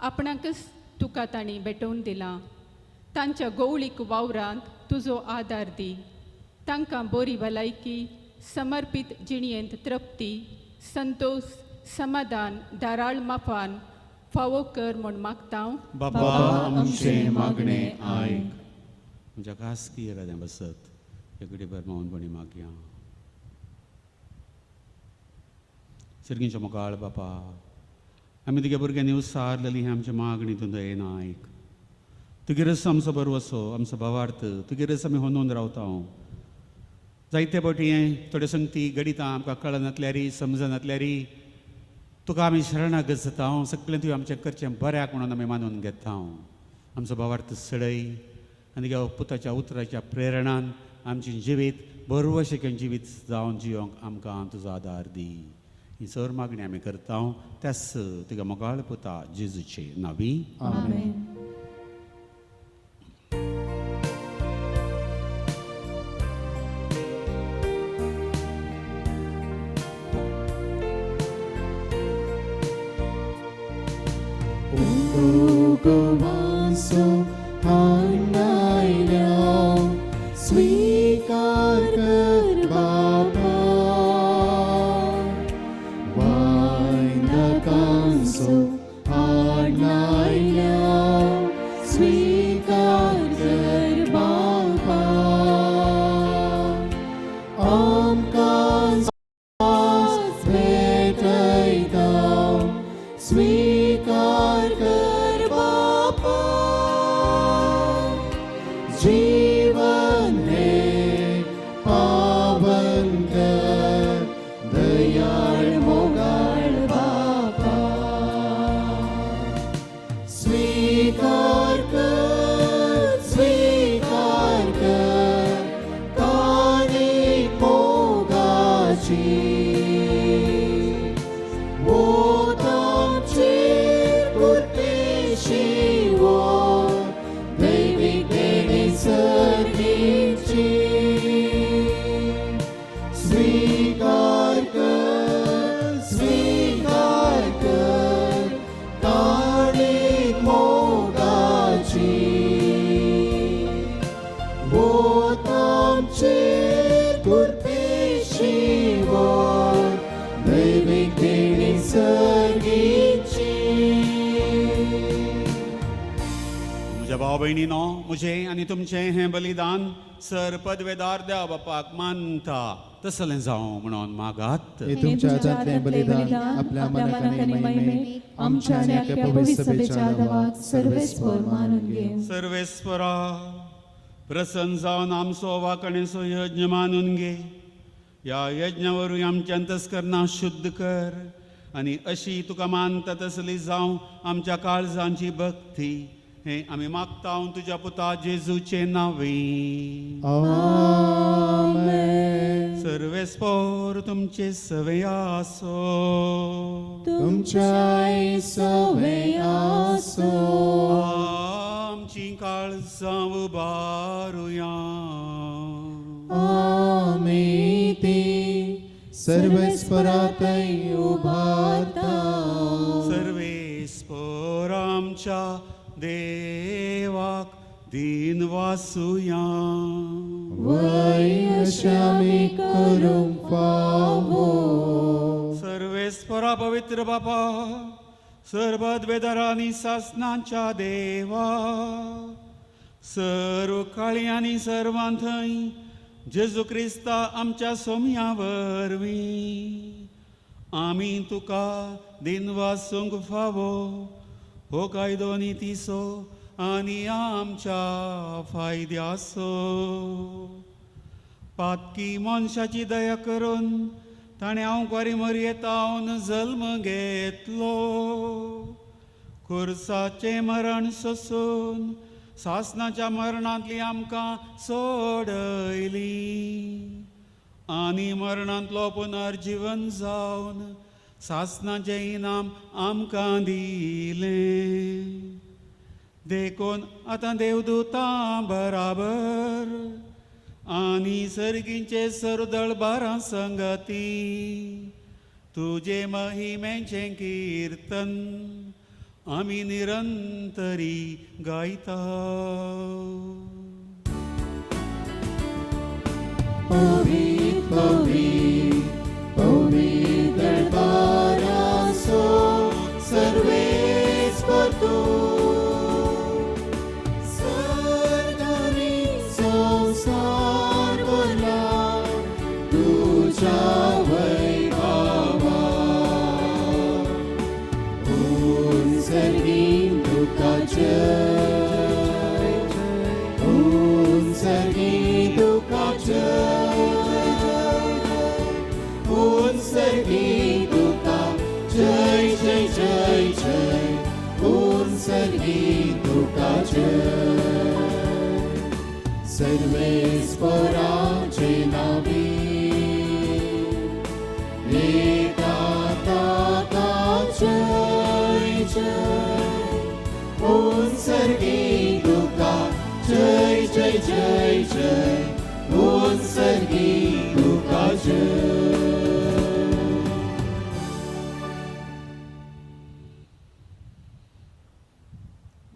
आपणाकच तुका तांणी भेटोवन दिलां. तांच्या गवळीक वावरांत तुजो आदार दी. तांकां बरी भलायकी समर्पीत जिणयेंत तृप्ती संतोष समाधान दाराळ माफान फावो कर म्हूण मागता. बापा आमचे मागणे आयक. म्हज्या खासगी हृदया बसत एकडे भर मौनपणी मागया. सर्गींच्या मोगाळ बापा, आमी तुगे भुरग्यांनी उसारलेली हें आमच्या मागणी तूं दयेन आयक. तुगेरच आमचो बरवसो आमचो भावार्थ तुगेरच आमी होनून रावता. जायते फावटी थोड्यो संगती गणितां आमकां कळनातल्यारी समजनातल्यारी तुका आमी शरणागत जाता. सगळें तुवें आमचें करचें बऱ्याक म्हणून आमी मानून घेता. आमचो भावार्थ सडय आनी ह्या पुताच्या उतराच्या प्रेरणान आमचें जिवीत बरवशें जिवीत जावन जियोंक आमकां तुजो आदार दी. ही सर मागणी आमी करता त्याच तुगे मोगाळ पुता जेजूचे नांवी. आमेन. गोवांसो हांगायल्या स्वीकार कर बापा. वायनकांसो हांगायल्या स्वीकार कर बापा. आमकां सास भेटयता स्वीकार कर बापा. जीवन हे पावन कर दयाळ मोगाळ बापा. स्वीकार कर कानिक मोगाची. वोत आमची पुरतेशी वो दैवीक देणे सर्गीची. स्वीकार कर कानिक मोगाची. वोत आमची पुरतेशी वो दैवीक देणे सर्गीची. म्हज्या भाव भयणीनो, म्हजें आनी तुमचें हें बलिदान सर पदवेदार देवा बापाक मानता तसलें जावं म्हणून मागात. हे तुमच्या हातांतलें बलिदान आपल्या मनाक आनी महिमेक आमच्या आनी आपल्या पवित्र सभेच्या आदाराक सर्वेस्पर मानून घे. सर्वेस्परा प्रसन्न जावन आमचो वाकणेचो यज्ञ मानून घे. ह्या यज्ञा वरवीं आमच्या अंतस्करणां शुद्ध कर आनी अशी तुका मानता तसली जावं आमच्या काळजांची भक्ती. हें आमी मागता तुज्या पुता जेजूचे नांवी. आमेन. सर्वेस्पर तुमचे सवे आसो. तुमच्या सवे आसो. आमची काळजां उबारुया. आमी ती सर्वेस्परातय उभारता. सर्वेस्पर आमच्या देवाक दिन वासुया. वैशामी करूंक फावो. सर्वेस्परा पवित्र बापा सर्वद्वेदारांनी सासनांच्या देवा सर्व काळी आनी सर्वां थंय जेजू क्रिस्ता आमच्या सोम्या वरवीं आमी तुका दिन वासूंक फावो. हो कायदो नितीसो आनी आमच्या फायद्यासो. पातकी मनशाची दया करून ताणें आंवकारी मरयेतावन जल्म घेतलो. खुर्साचे मरण सोसून सासनाच्या मरणांतली आमकां सोडयली आनी मरणांतलो पुनर्जीवन जावन सासनाचें इनाम आमकां दिलें. देखून आतां देवदूतां बराबर आनी सर्गींचे सरदळबारां संगती तुजे महिमेचें किर्तन आमी निरंतरी गायता. पवित्र पवित्र पवित्र दरबारासो सर्वेस्पर तूं, सर्गरी संसार भरला तुझ्या वैभवान. उंचरगी तुका जय, उंचरगी तुका जय, उंचरगी तुका जय जय जय जय, उंचरगी तुका जय. सर्वेस्पराचे नावी एका ताका जय जय, उंचरगी तुका जय जय जय जय, उंचरगी तुका जय.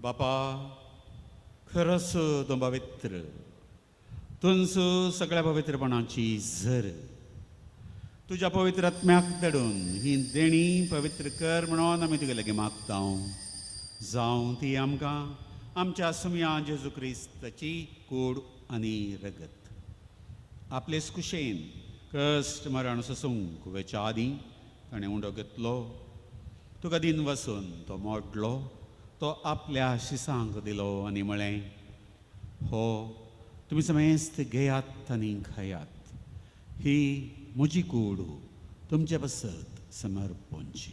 बापा खरंच तो पवित्र, तुंच सगळ्या पवित्रपणाची झर. तुझ्या पवित्र आत्म्याक धाडून ही देणी पवित्र कर म्हणून आमी तुगे लागीं मागता. जावं ती आमकां आमच्या सुमया जेजू क्रिस्ताची कूड आनी रगत. आपलेच कुशेन कश्ट मरण सोसूंक वेच्या आदीं ताणें उंडो घेतलो. तुका दिन वचून तो मोडलो. तो आपल्या शिसांक दिलो आनी म्हळें, हो तुमी समेस्त घेयात आनी खायात. ही म्हजी कूड तुमचे बसत समर्पणची.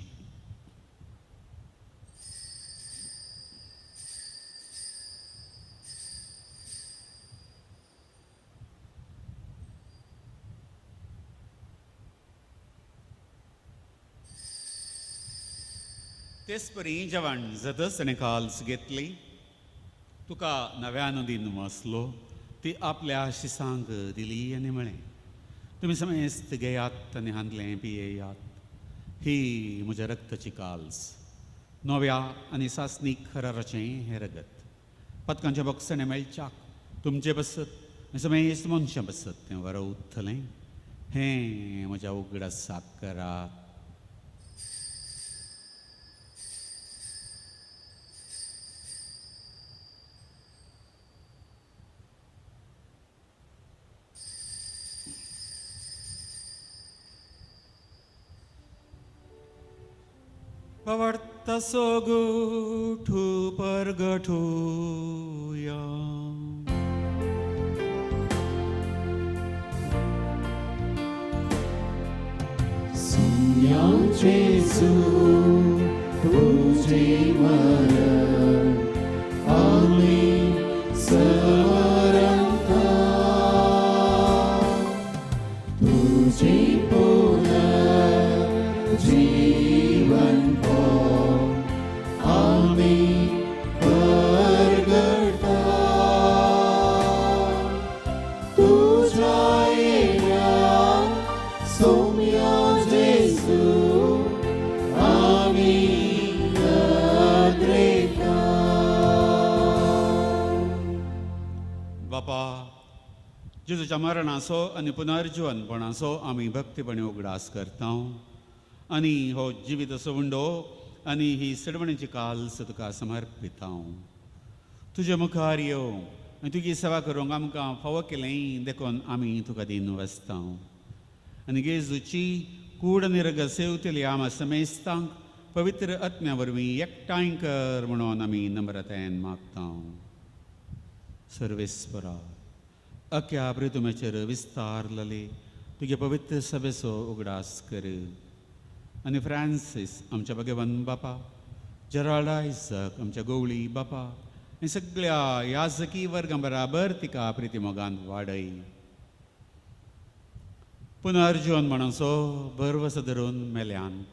तेच परी जेवण जातच ताणें काल्स घेतली. तुका नव्यान दिन वसलो. ती आपल्या शिसांक दिली आनी म्हळें, तुमी समेस्त घेयात आनी हांतलें पियेयात. ही म्हज्या रक्ताची काल्स, नव्या आनी सासनीक खराराचें हें रगत. पदकांच्या बॉक्सांनी मेळच्याक तुमचे बसत समेस्त मनशां बसत तें वरो उत्थलें. हें म्हज्या उगडासाक करात. Pavarta sogutu pargatuya. Sumya Jesu, तुझे मरण आम्ही स्मरण तुझे पुनर्जीवन आम्ही प्रगटा. तुझ्या येण्यात सौम्या जेसू आम्ही नद्रेता. बापा, जेजूच्या मरणाचो आनी पुनर्जीवनपणाचो आमी भक्तीपणे उगडास करता. आनी हो जिवीत असो उंडो आनी ही सडवणेची काल्स तुका समर्पिता. तुजे मुखार येवं आनी तुजी सेवा करूंक आमकां फावो केलें देखून आमी तुका दिन वसता. आनी जेजूची कूड आनी रगत सेवतली आम समेस्तांक पवित्र आत्म्या वरवीं एकठांय कर म्हणून आमी नम्रतायेन मागता. सर्वेस्परा, अख्ख्या पृथ्वीचेर विस्तारलेले तुगे पवित्र सभेचो उगडास कर. आनी फ्रांसीस आमच्या भगवान बापा, जेराल्ड आयझक आमच्या गवळी बापा आनी सगळ्या याजकी वर्गां बराबर तिका प्रिती मोगान वाडय. पुनर्जीवन म्हणसो भरवस धरून मेल्यांत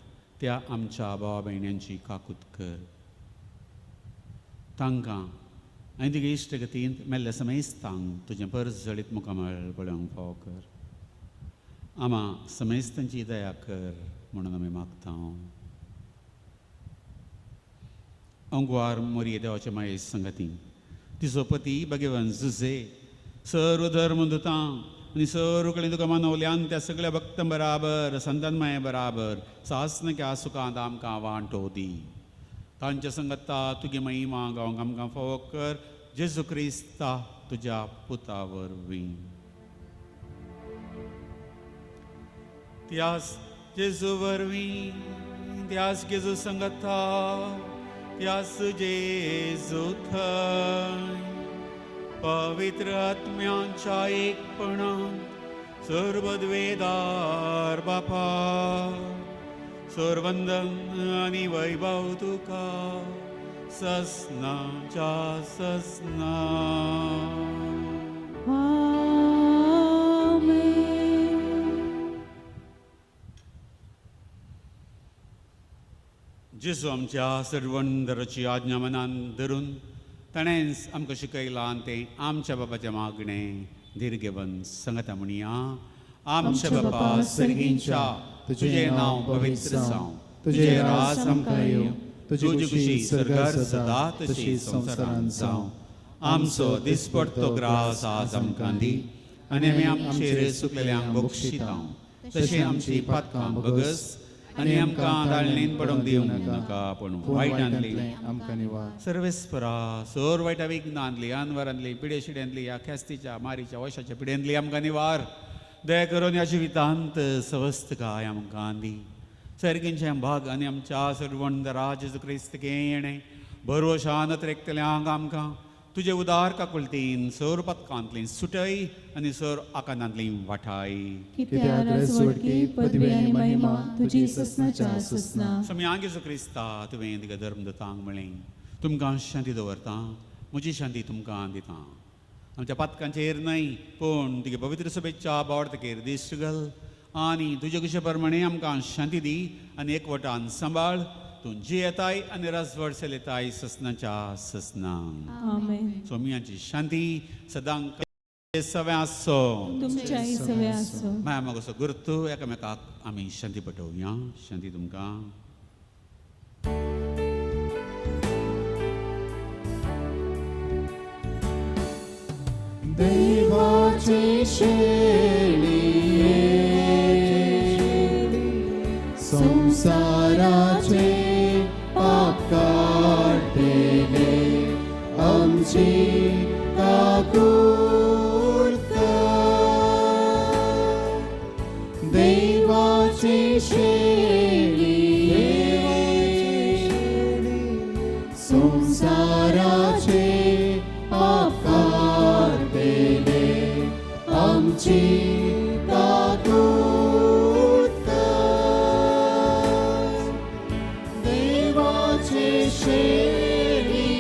त्या आमच्या भावा भयण्यांची काकूत कर. तांकां आनी तुगे इश्टगतींत मेल्ल्या समेस्तांक तुजें परस जळीत मुखामळ पळोवंक फाव कर. आमा समेस्तांची दया कर म्हणून आमी मागता. अंगवार मोरये देवाच्या माये संगती तिचो पती भगवान जुझे सर्व धर्म दुतां आनी सर्व कडेन तुका मानवल्यान त्या सगळ्या भक्तां बराबर संतान माये बराबर सासनक्या सुखांत आमकां वांटो दी. तांच्या संगता तुगे महिमा गावंक आमकां फावो कर. जेजू क्रिस्ता तुज्या पुता वरवीं. त्यास जेजू वरवीं त्यास जेजू संगता त्यास जेजू थंय पवित्र आत्म्यांच्या एकपणांत सर्व द्वेदार बापा सर्वंदन आनी वैभव तुका ससनाच्या ससना. जेजू आमच्या सर्वंदराची आज्ञा मनान धरून ताणेंच आमकां शिकयलां तें आमच्या बापाचें मागणें दीर्घवन सांगता म्हणया. आमच्या बापा सर्गींच्या तुजें नांव पवित्र जावं. तुजें राज आमकां येवं. तुजी खुशी सर्गार सदा तशी संवसारांत जावं. आमचो दिसपडटो ग्रास आज आमकां दी आनी आमी आमचेर चुकलेल्यांक बक्षितां. तशें आमची पातकां बगस आनी आमकां दाळणेन पडोवंक दिवंक नाका पूण वायटांतली आमकां निवार. सर्वेस्परा सोर वायटा विघ्नांतली अनवरांतली पिडे शिड्यांतली ह्या ख्यास्तीच्या मारीच्या वशाच्या पिड्यांतली आमकां निवार. दया करून ह्या जिवितांत सवस्त काय आमकां दी. सर्गींचें भाग आनी आमच्या सर्वंदरा जेजू क्रिस्तके येणें भरवशान त्रेकतल्यांक आमकां तुजे उदार काकुळतीन सोर पथकांतली सुटय आनी सोर आकांतांतली वाठाय. कित्याक रजवडकी पदवी आनी महिमा तुजी ससनाच्या ससना. सम्यांग जेजू क्रिस्ता तुवें तिका धर्मदतांक म्हळें तुमकां शांती दवरता म्हजी शांती तुमकां दिता. आमच्या पातकांचेर न्हय पूण तिगे पवित्र सभेच्या बावडतकेर दिश्ट घाल आनी तुजे कशे प्रमाणे आमकां शांती दी आनी एकवटान सांबाळ. तूं जी येताय आनी राजवड चलयताय ससनाच्या ससना. आमेन. सोमियांची शांती सदांक सव्या आसो. तुमच्याय सव्या आसो. माया मोगोसो गुर्तू एकामेकाक आमी शांती पटोवया. शांती तुमकां. देवाचे शेळी संसाराचे पाप काढलेले आमची काकूर्त. देवाचे शेळी संसाराचे पाप काढलेले आमची काकूर्त. देवाचे शेळी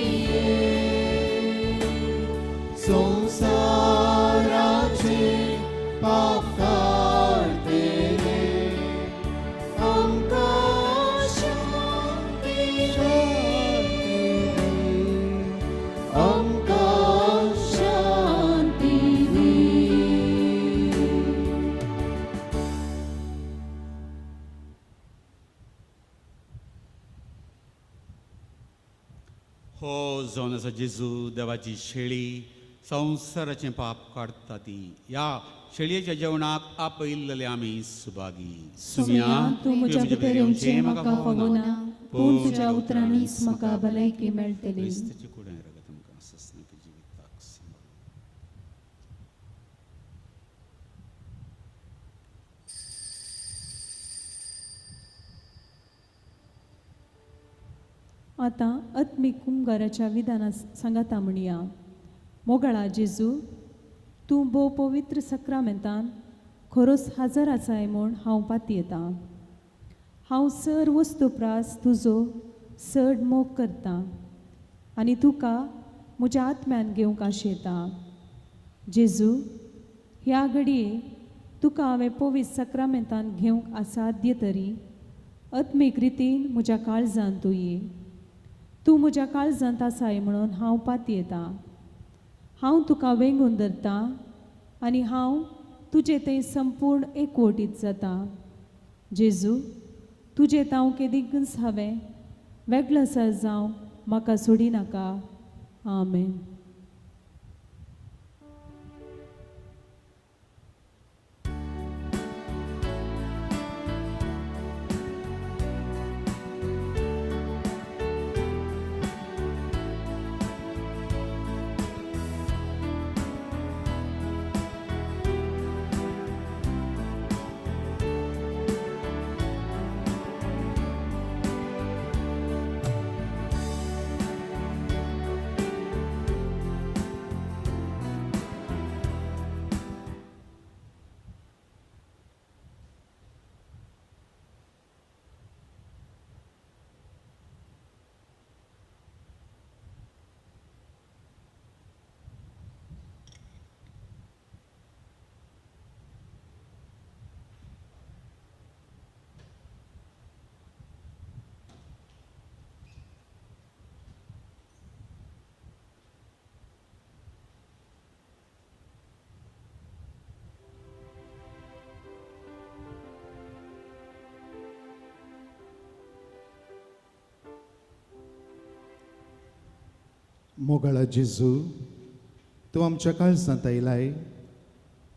संसाराचे पाप काढलेले आमकां शांती आमकां शांती दी. हो जावन आसा जेजू देवाची शेळी संवसाराचें पाप काडटा ती. ह्या शेळयेच्या जेवणाक आपयिल्लेले आमी सुभागी. सुम्या तूं म्हज्या भितर येवचें म्हाका फावना पूण तुज्या उतरांनीच म्हाका भलायकी मेळटली. क्रिस्ताची कुडे रगत आमकां ससनाच्या जिविताक सांबाळ. आतां आत्मीक कुंभाराच्या विधाना सांगाता म्हणया. मोगळा जेजू तूं भोव पवित्र सक्रामेंतान खरोच हजर आसाय म्हूण हांव पातयेतां. हांव सर वस्तुप्रास तुजो चड मोग करतां आनी तुका म्हज्या आत्म्यान घेवंक आशेतां. जेजू, ह्या घडये तुका हांवें पवित्र सक्रामेंतान घेवंक असाध्य तरी आत्मीक रितीन म्हज्या काळजांत तूं ये. तूं म्हज्या काळजांत आसाय म्हणून हांव पातयेतां. हांव तुका वेंगून धरतां आनी हांव तुजे थंय संपूर्ण एकवटीत जाता. जेजू, तुजे तांव केदींच हांवें वेगळोसर जावं म्हाका सोडी नाका. आमेन. मोगाळा जेजू, तूं आमच्या काळजांत आयलाय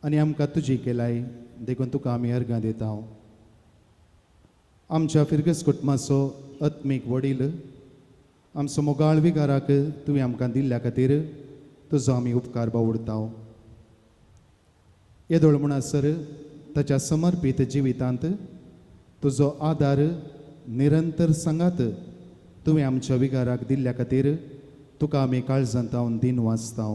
आनी आमकां तुजी केलाय देखून तुका आमी अर्गां दिता. आमच्या फिरगस कुटुंबाचो आत्मीक वडील आमचो मोगाळ विगाराक तुवें आमकां दिल्ल्या खातीर तुजो आमी उपकार बावडटा. येदोळ म्हणसर ताच्या समर्पीत जिवितांत तुजो आदार निरंतर सांगात तुवें आमच्या विगाराक दिल्ल्या खातीर तुका आमी काळजांतावन दिन वाचता.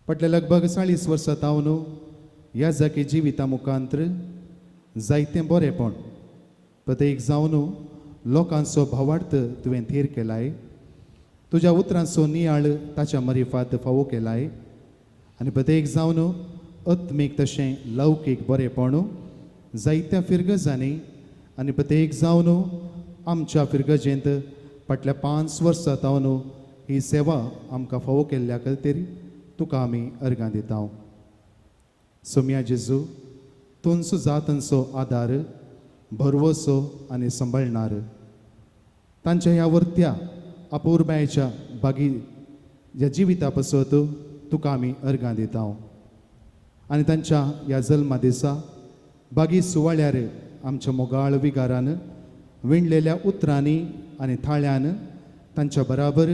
फाटल्या लगभग 40 वर्सां तावन ह्या जाकी जिविता मुखांतर जायतें बरेंपण प्रत्येक जावन लोकांचो भावार्थ तुवें थीर केलाय. तुज्या उतरांचो नियाळ ताच्या मरिफात फावो केलाय आनी प्रत्येक जावन आत्मीक तशें लौकीक बरेंपण जायत्या फिरगजांनी आनी प्रत्येक जावन आमच्या फिरगजेंत फाटल्या 5 वर्सां तावन ही सेवा आमकां फावो केल्ल्या खातीर तुका आमी अर्गां दिता. सोम्या जेजू, तुमचो जातांचो आदार भरवोसो आनी सांबाळणार. तांच्या ह्या वर्त्या अपुरबायेच्या बागी ह्या जिविता पासत तुका आमी अर्गां दिता. आनी तांच्या ह्या जल्मा दिसा बागी सुवाळ्यार आमच्या मोगाळ विगारान विणलेल्या उतरांनी आनी थाळ्यान तांच्या बराबर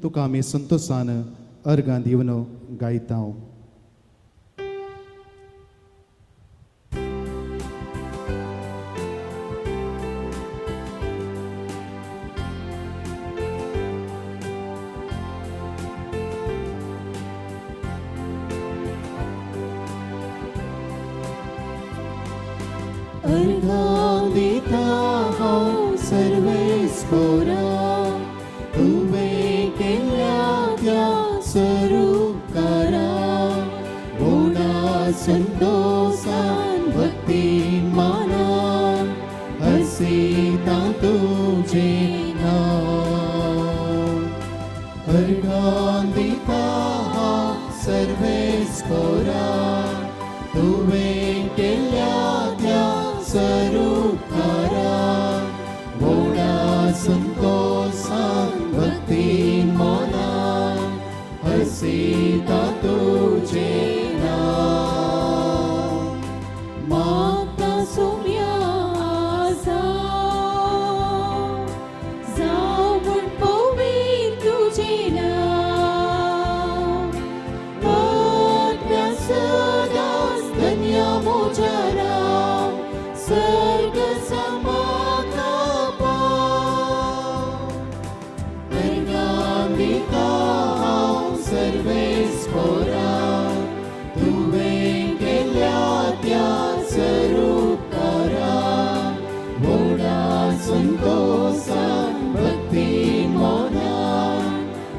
तुका आमी संतोशान अर्गां दिवन गायता. अर्गां दिता हांव सर्वेस्परा, तुवें केल्ल्या त्या स्वरुपकारा. मोना संतोषान भक्तीन मानान हसिता तुजें नांव. अर्गां दिता हांव सर्वेस्परा, तुवें केल्ल्या त्या स्वरुपकारा. मोना संतोषान भक्तीन मोनान हसिता तुजें नांव. माता सोम्या जावं म्हूण पवित्र तुजें नांव. पत्न्या सदांच धन्य म्हज्या राव, सर्ग समाता पाव. अर्गां दिता हांव सर्वेस्परा,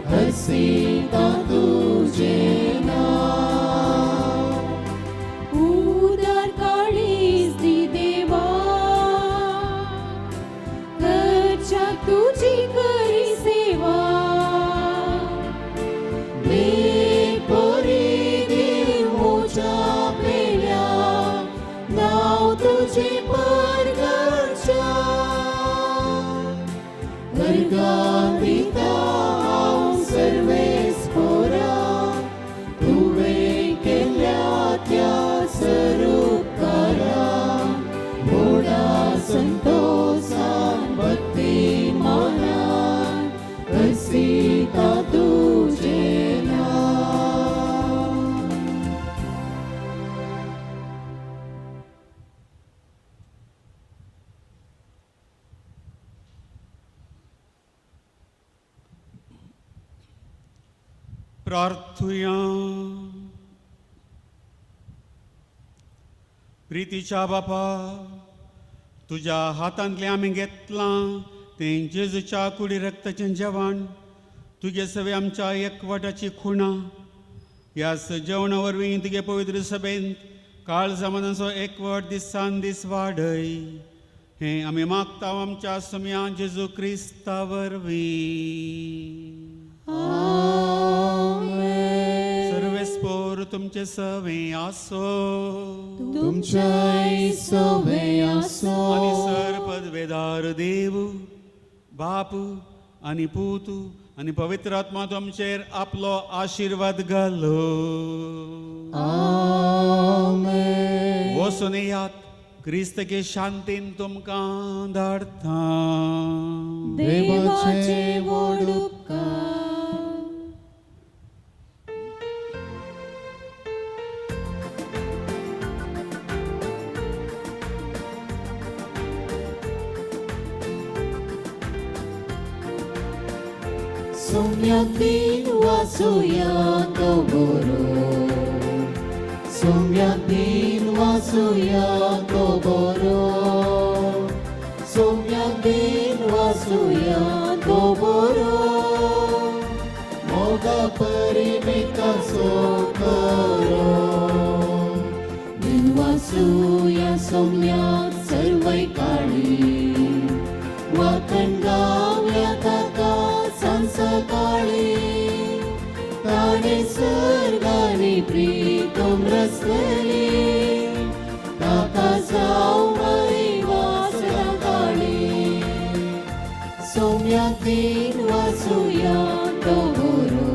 हसीता तुझे नाव. उदार काळीज दी देवा, घरच्या तुझी करी सेवा. दे पोरी देव मोच्या पेल्या, नाव तुझे परगरच्या. वर्गात दिता हांव सर्वेस पोरा, तुवें केल्या त्या सरूपकारा. मोडा संतोषान भक्ती मानान, हसीता तुझे नाव. प्रार्थुया. प्रितीच्या बापा, तुझ्या हातांतले आमी घेतलां तें जेजूच्या कुडी रक्ताचें जेवण. तुगे सवे आमच्या एकवटाची खुणा. ह्या जेवणा वरवीं तुगे पवित्र सभेंत काळजामनाचो एकवट दिसान दीस वाडय. हें आमी मागता आमच्या सुम्या जेजू क्रिस्ता वरवीं. सर्वेस्पोर तुमचे सवे आसो. तुमच्या सवे आसो. आनी सर्पदवेदार देव बाप आनी पूत आनी पवित्र आत्मा तुमचेर आपलो आशीर्वाद घालो. आमेन. वचून येयात, क्रिस्त के शांतीन तुमकां धाडटा. देवाचे व्हड उपकार. सोम्याक दिन वाचुया तो बरो. सोम्याक दिन वाचुया तो बरो. सोम्याक दिन वाचुया तो बरो. मोगा परिमिताचो करो. दिन वाचुया सोम्याक सर्वय काळी. वाकण गावया ताका सकाळी. ताणे सर्गानी प्रीतम रचलेली. ताका जाऊ मारी वासरा काळी. सोम्याक दिन वाचुया तो बरो.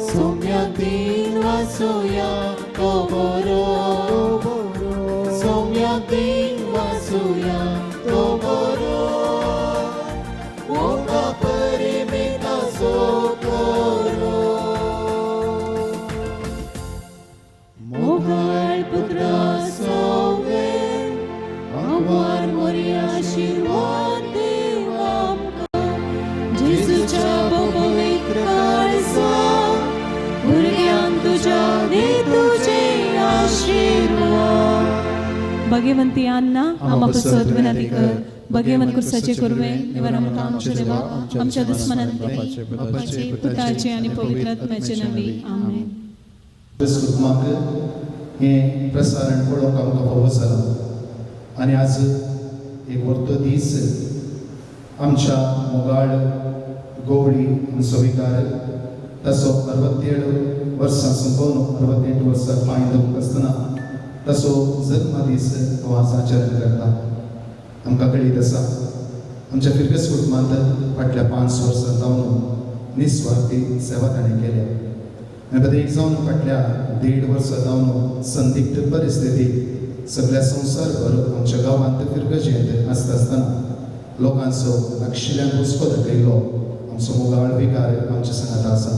सोम्याक दिन वाचुया तो बरो. सोम्याक दिन वाचुया तो बरो. मोगा परिमिताचो करो. मोगाळ पुत्रा सोवे, आवार मोरी आशीर्वाद देव आमकां. जेजूच्या पवित्र काळजा, भुरग्यांक तुज्या दे तुजे आशीर्वाद. भगवंती अन्ना आम्हा पसत विनंती कर. भगवंत कुर्साचे कुरवे निवार आमकां आमच्या देवा, आमच्या दुस्मनांतले बापाचे पुताचे आनी पवित्र आत्म्याचे नावी. आमेन. बिस्कुटमाक हें प्रसारण पळोवंक आमकां फावो जाला. आनी आज एक व्हडलो दीस आमच्या मोगाळ गोवळी आमचो विकार ताचो 67 वर्सां संपवन 68 वर्सां पांय दवरता आसतना ताचो जल्म दीस तो आज आचरण करता. आमकां कळीत आसा आमच्या फिरगस कुटुंबांत फाटल्या 5 वर्सां जावन निस्वार्थी सेवा ताणें केल्या. आनी बारीक जावन फाटल्या 1.5 वर्सां जावन संदिग्ध परिस्थितींत सगळ्या संवसारभर आमच्या गांवांत फिरगजेंत आसता आसतना लोकांचो लाक्षिल्यांक हुस्को दाखयलो आमचो मोगाळ विकार आमच्या सांगात आसा.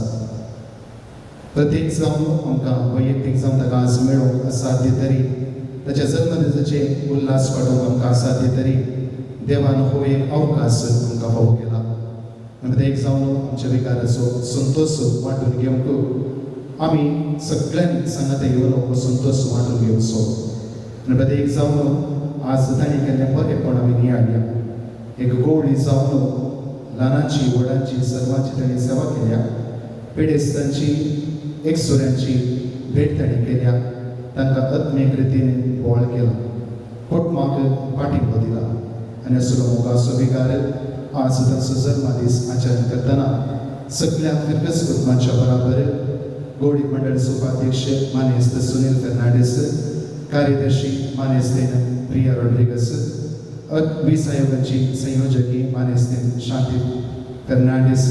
प्रत्येक जावन आमकां वैयक्तीक जावन ताका आज मेळोवंक असाध्य तरी ताच्या जल्मदिसाचे उल्हास काडूंक आमकां असाध्य तरी देवान हो एक अवकाश आमकां फावो केला. प्रत्येक जावन आमच्या विकाराचो संतोष वांटून घेवंक आमी सगळ्यांनी सांगात येवन हो संतोष वांटून घेवचो. आनी प्रत्येक जावन आज ताणें केल्लें बरेंपण आमी नियाळया. एक गोवळी जावन ल्हानांची व्हडांची सर्वांची ताणें सेवा केल्या. पिडेस्तांची एकसुऱ्यांची भेट ताणें केल्या. तांकां आत्मीक रितीन बोवाळ केला. कुटुंबाक पाठिंबो दिला. आनी असलो मोगाचो विकार आज तांचो जल्मादीस आचरण करतना सगळ्या फिरकस कुटुंबाच्या बराबर गोडी मंडळाचो उपाध्यक्ष मानेस्त सुनील फर्नांडीस, कार्यदर्शी मानेस्तेन प्रिया रॉड्रिगस, 20 आयोगाची संयोजकी मानेस्तेन शांती फर्नांडीस,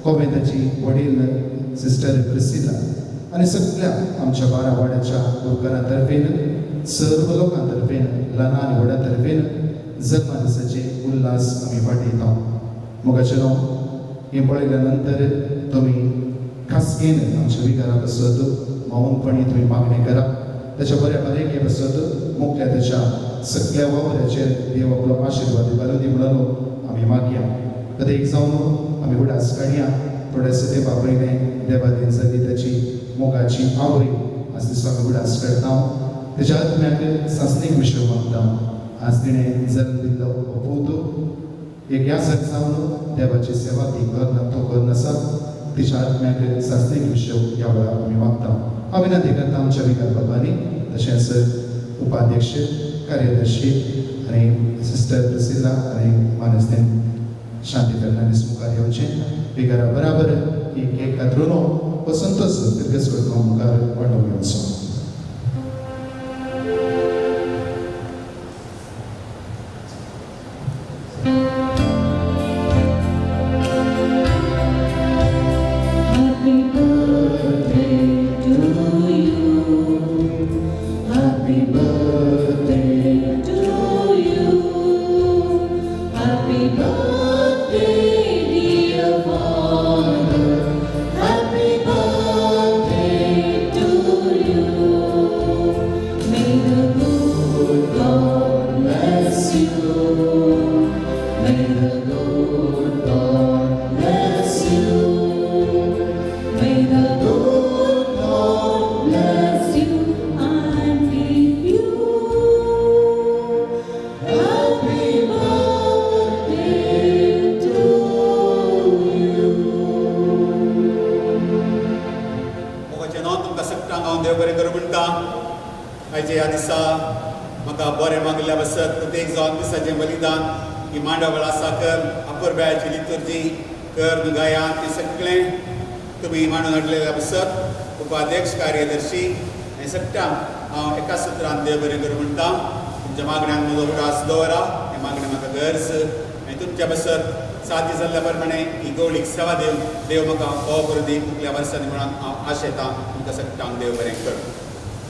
कोमेताची वडील सिस्टर प्रिसिला आनी सगळ्या आमच्या 12 वाड्याच्या गुरकारांतर्फेन सर्व लोकांतर्फेन ल्हान आनी व्हड्या तर्फेन जल्मादिसाचे उल्हास आमी वाटयता. मोगाचें नांव हें पळयल्या नंतर तुमी खासगेन आमच्या विकारा बसत मौनपणी तुमी मागणी करा. त्याच्या बऱ्या बारीक हे बसत मुख्या त्याच्या सगळ्या वावऱ्याचेर देव आपलो आशिर्वाद घालूं दी म्हणून आमी मागया. कधी एक जावन आमी उडास काडया. थोडेसे देवा पयलें देवादीन संगीताची मोगाची आवय आज दिसा आमी उडास काडटा. तेच्या आत्म्याक सासणीक विशय मागता. आज तिणें जल्म दिल्लो हो पूत एक यासक जावन देवाची सेवा ती करना तो करनासा. तिच्या आत्म्याक सासणीक विशय ह्या वेळार आमी मागता. हांव विनंती करता आमच्या विकार बाबांनी तशेंच उपाध्यक्ष कार्यदर्शी आनी सिस्टर प्रिसिला आनी मानेस्तेन शांती फर्नांडीस मुखार येवचें. विकारा बराबर ही केक कातरून पसंतच फिरकस करता मुखार वांटो घेवचो. आयचे ह्या दिसा म्हाका बरें मागल्या बसत प्रत्येक जावन दिसाचें बलिदान ही मांडावळ आसा कर अपुरब्याची लितुर्जी कर गायन हें सगळें तुमी मांडून हाडलेल्या बसत उपाध्यक्ष कार्यदर्शी हें सगळ्यांक हांव एका सुत्रान देव बरें करूं म्हणटा. तुमच्या मागण्यांक म्हजो उडास दवरा. हें मागणें म्हाका गरज आनी तुमच्या बसत सादी जाल्ल्या प्रमाणे ही गवळीक सेवा देव म्हाका फोव करूं दी. फुडल्या वर्सांनी म्हणून हांव आशेतां. तुमकां सगळ्यांक देव बरें करूं.